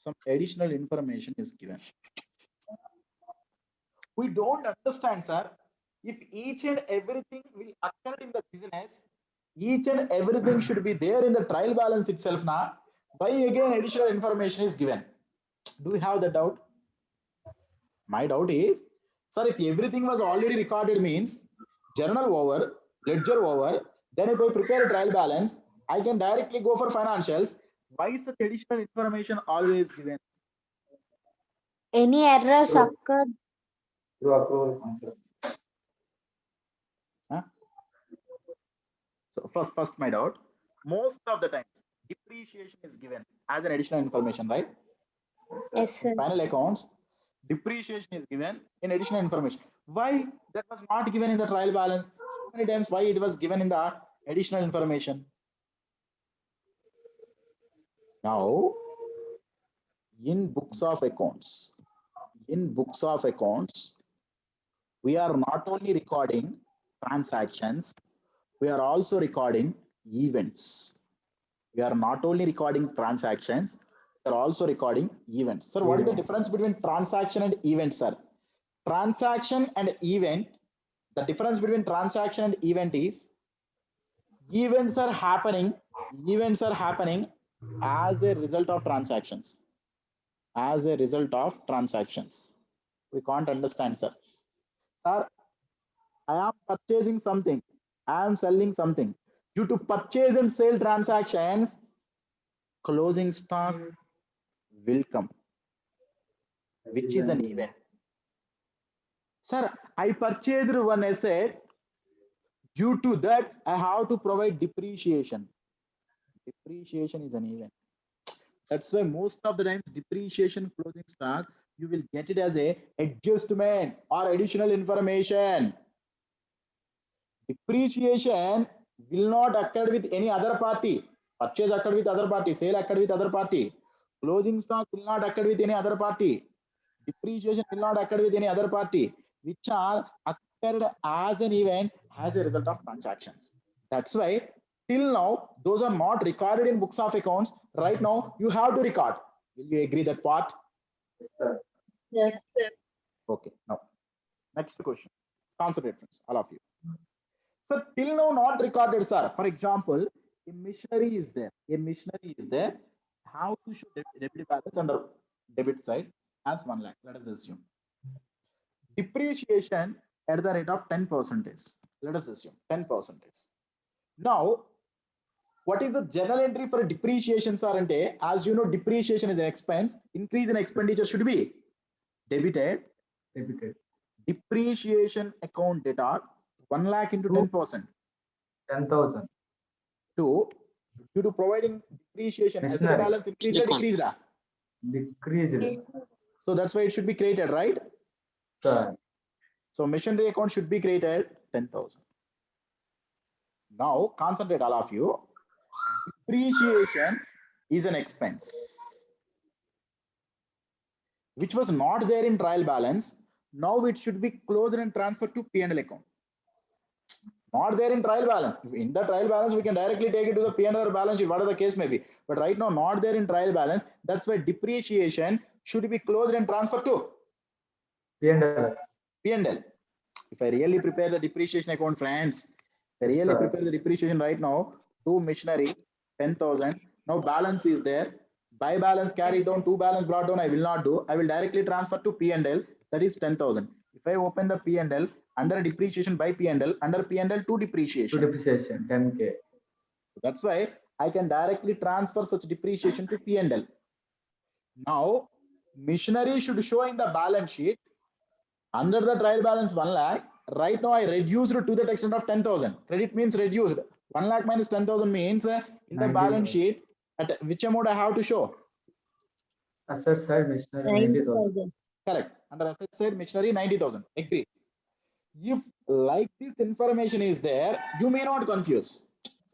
A: some additional information is given. We don't understand, sir, if each and everything will occur in the business, each and everything should be there in the trial balance itself. Now, why again additional information is given? Do we have the doubt? My doubt is, sir, if everything was already recorded means journal over, ledger over, then if I prepare a trial balance, I can directly go for financials. Why is such additional information always given?
F: any errors
D: True.
F: occurred
D: through accrual concept.
A: Huh? So first my doubt, most of the times depreciation is given as an additional information, right?
F: yes sir
A: Final accounts, depreciation is given in additional information. Why that was not given in the trial balance? So many times why it was given in the additional information? Now, in books of accounts, we are not only recording transactions, we are also recording events. We are not only recording transactions, You're also recording events. Sir, what is the difference between transaction and event, sir? Transaction and event, the difference between transaction and event is events are happening as a result of transactions. As a result of transactions. We can't understand, sir. Sir, I am purchasing something. I am selling something. Due to purchase and sale transactions, closing stock will come, which is an event. Sir, I purchased one asset. Due to that, I have to provide depreciation. Depreciation is an event. That's why most of the times depreciation closing stock, you will get it as a adjustment or additional information. Depreciation will not occur with any other party. Purchase occurred with other party, sale occurred with other party. Closing stock will not occur with any other party. Depreciation will not occur with any other party, which are occurred as an event as a result of transactions. That's why till now, those are not recorded in books of accounts. Right now, you have to record. Will you agree that part?
D: Yes, sir.
B: Yes, sir.
A: Okay, now, next question. Concentrate, friends, all of you. Sir, till now not recorded, sir. For example, a machinery is there. A machinery is there. How to show debit balance under debit side as 1 lakh. Let us assume. Depreciation at the rate of 10%. Let us assume 10%. Now, what is the journal entry for depreciation, sir? And as you know, depreciation is an expense. Increase in expenditure should be debited.
D: Debited.
A: Depreciation account data 1 lakh into 10%.
D: 10,000.
A: Due to providing depreciation, asset
D: Machinery.
A: balance increased or decreased?
D: Decreased.
F: Yes, sir.
A: So that's why it should be created, right?
D: Sir.
A: So machinery account should be created 10,000. Now concentrate, all of you. Depreciation is an expense which was not there in trial balance. Now it should be closed and transferred to P&L account. Not there in trial balance. In the trial balance, we can directly take it to the P&L or balance sheet, whatever the case may be. But right now, not there in trial balance. That's why depreciation should be closed and transferred to
D: P&L.
A: P&L. If I really prepare the depreciation account, friends, I really prepare the depreciation right now. To machinery, 10,000. Now balance is there. By balance carried down, to balance brought down, I will not do. I will directly transfer to P&L. That is 10,000. If I open the P&L under depreciation by P&L, under P&L to depreciation.
D: To depreciation, 10K.
A: That's why I can directly transfer such depreciation to P&L. Now, machinery should show in the balance sheet under the trial balance 1 lakh. Right now, I reduced to the extent of 10,000. Credit means reduced. 1 lakh minus 10,000 means in the balance sheet, at which amount I have to show?
D: Asset side machinery 90,000.
B: 90,000.
A: Correct. Under asset side machinery 90,000. Agree. If like this information is there, you may not confuse.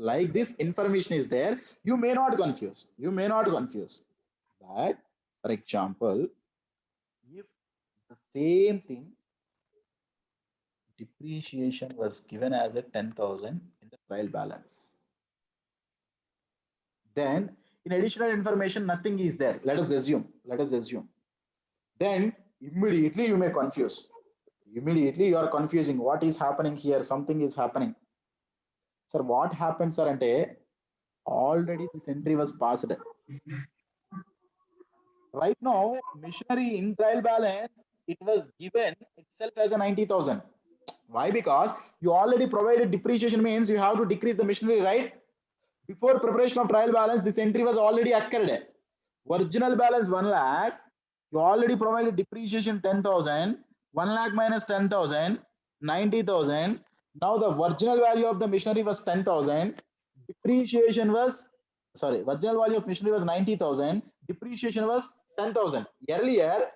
A: Like this information is there, you may not confuse. You may not confuse. But for example, if the same thing depreciation was given as a 10,000 in the trial balance, then in additional information, nothing is there. Let us assume. Then immediately you may confuse. Immediately you are confusing. What is happening here? Something is happening. Sir, what happened, sir? Ante already this entry was passed. Right now, machinery in trial balance, it was given itself as a 90,000. Why? Because you already provided depreciation, means you have to decrease the machinery, right? Before preparation of trial balance, this entry was already occurred. Original balance 1 lakh, you already provided depreciation 10,000, 1 lakh minus 10,000, 90,000. Now the original value of the machinery was 10,000. Depreciation was, original value of machinery was 90,000. Depreciation was 10,000. Earlier,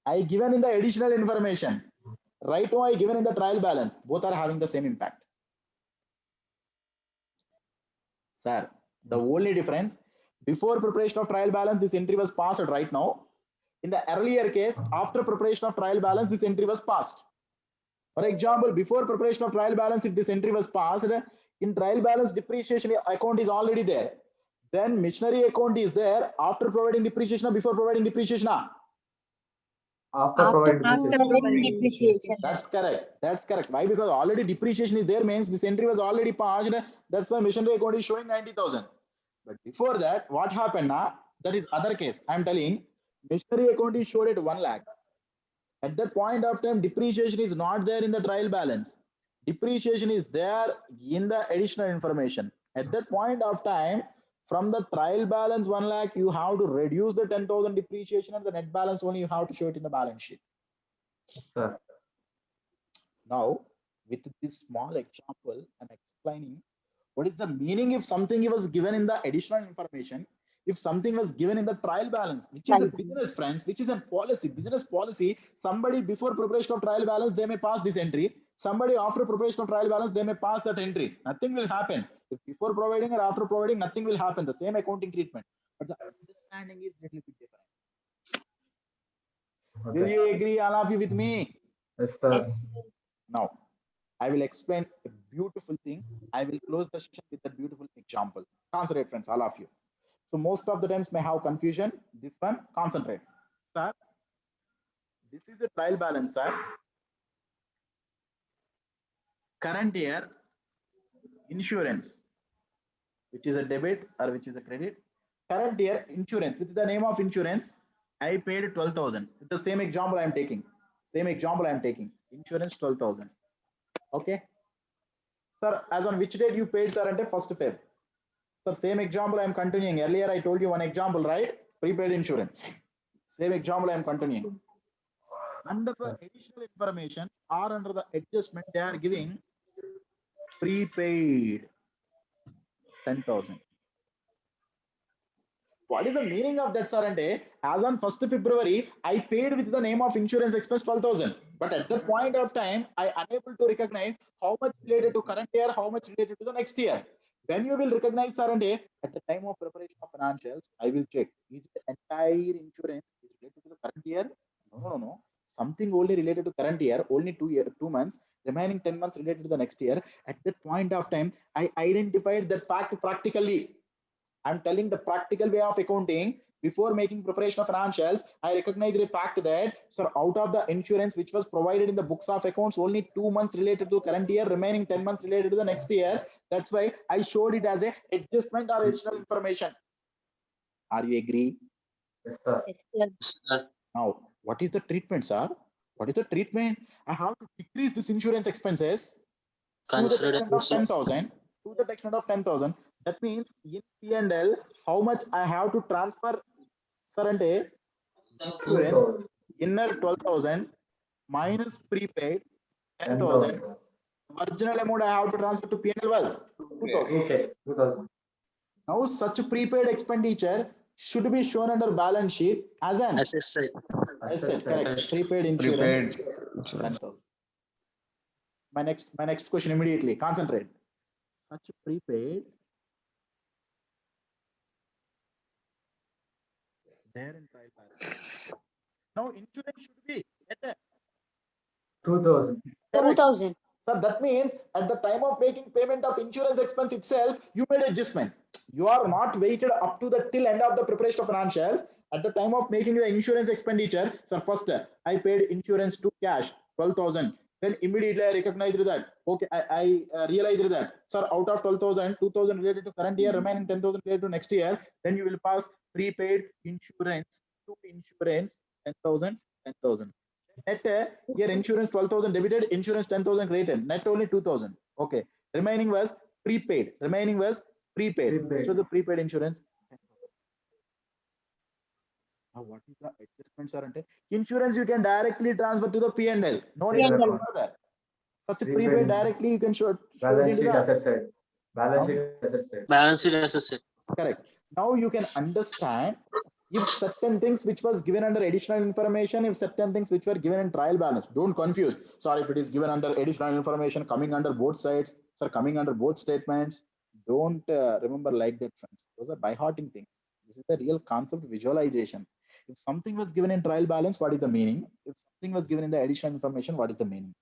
A: I given in the additional information. Right now, I given in the trial balance. Both are having the same impact. Sir, the only difference, before preparation of trial balance, this entry was passed right now. In the earlier case, after preparation of trial balance, this entry was passed. For example, before preparation of trial balance, if this entry was passed, in trial balance depreciation account is already there. then machinery account is there after providing depreciation or before providing depreciation?
D: After providing
B: After
D: depreciation.
F: Providing depreciation.
A: That's correct. That's correct. Why? Because already depreciation is there, means this entry was already passed. That's why machinery account is showing 90,000. But before that, what happened? That is other case. I'm telling machinery account is showed at 1 lakh. At that point of time, depreciation is not there in the trial balance. Depreciation is there in the additional information. At that point of time, from the trial balance 1 lakh, you have to reduce the 10,000 depreciation, and the net balance only you have to show it in the balance sheet.
D: Sir.
A: Now, with this small example, I'm explaining what is the meaning if something was given in the additional information, if something was given in the trial balance, which is a business, friends, which is a policy, business policy. Somebody before preparation of trial balance, they may pass this entry. Somebody after preparation of trial balance, they may pass that entry. Nothing will happen. If before providing or after providing, nothing will happen. The same accounting treatment. But the understanding is a little bit different. Will
D: Okay.
A: you agree, all of you, with me?
D: Yes, sir.
F: Yes.
A: Now, I will explain a beautiful thing. I will close the session with a beautiful example. Concentrate, friends, all of you. So most of the times may have confusion. This one, concentrate. Sir, this is a trial balance, sir. Current year, insurance, which is a debit or which is a credit. Current year, insurance, with the name of insurance, I paid 12,000. The same example I am taking. Same example I am taking. Insurance 12,000. Okay. Sir, as on which date you paid, sir, until 1st Feb? Sir, same example I am continuing. Earlier I told you one example, right? Prepaid insurance. Same example I am continuing. Under the additional information or under the adjustment, they are giving prepaid 10,000. What is the meaning of that, sir? As on 1st February, I paid with the name of insurance expense 12,000. But at that point of time, I unable to recognize how much related to current year, how much related to the next year. When you will recognize, sir, at the time of preparation of financials, I will check, is the entire insurance is related to the current year? No. Something only related to current year, only 2 months, remaining 10 months related to the next year. At that point of time, I identified that fact practically. I'm telling the practical way of accounting. Before making preparation of financials, I recognize the fact that, sir, out of the insurance which was provided in the books of accounts, only 2 months related to current year, remaining 10 months related to the next year. That's why I showed it as a adjustment or additional information. Are you agree?
D: Yes, sir.
F: Yes, sir.
E: Yes, sir.
A: Now, what is the treatment, sir? What is the treatment? I have to decrease this insurance expenses to the
E: Considered
A: extent of
E: as
A: 10,000. To the extent of 10,000. That means in P&L, how much I have to transfer, sir, insurance
D: 2,000.
A: inner 12,000 minus prepaid 10,000.
D: 10,000.
A: Original amount I have to transfer to P&L was 2,000.
D: Okay. 2,000.
A: Now such prepaid expenditure should be shown under balance sheet as an
E: assessed.
A: asset. Correct. Prepaid insurance 10,000. My next question immediately. Concentrate. Such prepaid there in trial balance. Now insurance should be at
D: 2,000.
F: 2,000.
A: So that means at the time of making payment of insurance expense itself, you made adjustment. You are not waited up to the till end of the preparation of financials. At the time of making the insurance expenditure, so first I paid insurance to cash 12,000. Then immediately I recognized that. Okay, I realized that, sir, out of 12,000, 2,000 related to current year, remaining 10,000 related to next year. Then you will pass prepaid insurance to insurance 10,000, 10,000. Net here insurance 12,000 debited, insurance 10,000 created, net only 2,000. Okay, remaining was prepaid. Remaining was prepaid.
D: Prepaid.
A: So the prepaid insurance. Now what is the adjustment, sir? Insurance you can directly transfer to the P&L. No need to
F: P&L.
A: further. Such a
D: Prepaid.
A: prepaid directly you can show it
D: Balance
A: into
D: sheet
A: the
D: asset side. Balance sheet asset side.
E: Balance sheet assessed.
A: correct. Now you can understand if certain things which was given under additional information, if certain things which were given in trial balance, don't confuse. Sorry, if it is given under additional information coming under both sides, or coming under both statements, don't remember like that, friends. Those are by-hearting things. This is the real concept visualization. If something was given in trial balance, what is the meaning? If something was given in the additional information, what is the meaning?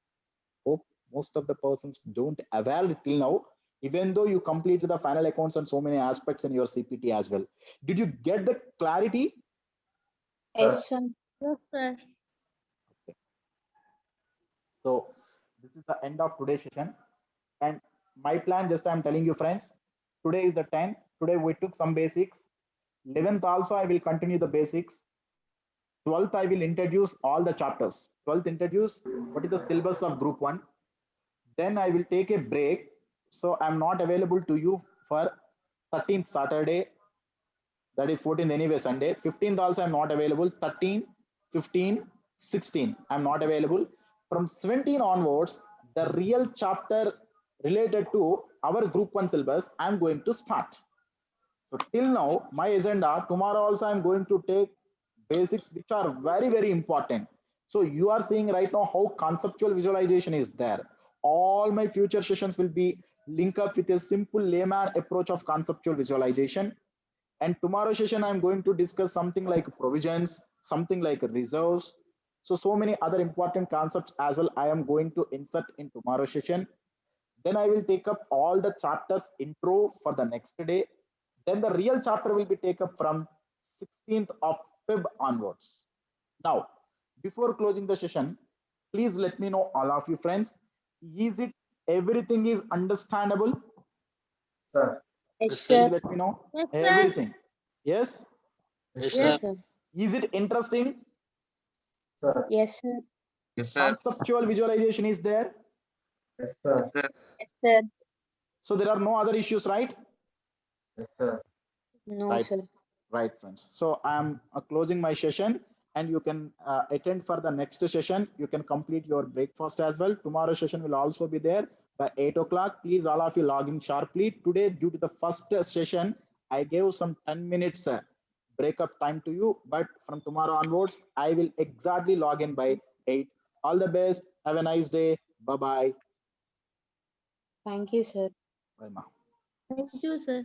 A: Hope most of the persons don't aware it till now. even though you completed the final accounts and so many aspects in your CPT as well. Did you get the clarity?
F: Yes, sir.
B: Yes, sir.
A: So this is the end of today's session. And my plan, just I'm telling you friends, today is the 10th. Today we took some basics. 11th also I will continue the basics. 12th I will introduce all the chapters. 12th introduce what is the syllabus of group 1. Then I will take a break. So I'm not available to you for 13th Saturday. That is 14th anyway Sunday. 15th also I'm not available. 13, 15, 16 I'm not available. From 17 onwards, the real chapter related to our group 1 syllabus I'm going to start. So till now, my agenda, tomorrow also I'm going to take basics which are very, very important. So you are seeing right now how conceptual visualization is there. All my future sessions will be linked up with a simple layman approach of conceptual visualization. And tomorrow session, I'm going to discuss something like provisions, something like reserves. So many other important concepts as well I am going to insert in tomorrow session. Then I will take up all the chapters intro for the next day. Then the real chapter will be taken up from 16th of Feb onwards. Now, before closing the session, please let me know all of you friends, is it everything is understandable?
D: Sir.
F: Yes,
E: Yes,
F: sir.
A: Please let me know
B: Yes, sir.
A: everything. Yes?
E: Yes,
B: Yes,
E: sir.
B: sir.
A: Is it interesting?
D: Sir.
F: Yes, sir.
E: Yes, sir.
A: Conceptual visualization is there.
D: Yes, sir.
F: Yes, sir.
A: So there are no other issues, right?
D: Yes, sir.
F: No,
A: Right.
F: sir.
A: Right, friends. So I'm closing my session and you can attend for the next session. You can complete your breakfast as well. Tomorrow session will also be there by 8 o'clock. Please, all of you log in sharply. Today, due to the first session, I gave some 10 minutes breakup time to you. But from tomorrow onwards, I will exactly log in by 8. All the best. Have a nice day. Bye-bye.
F: Thank you, sir.
A: Bye now.
B: Thank you, sir.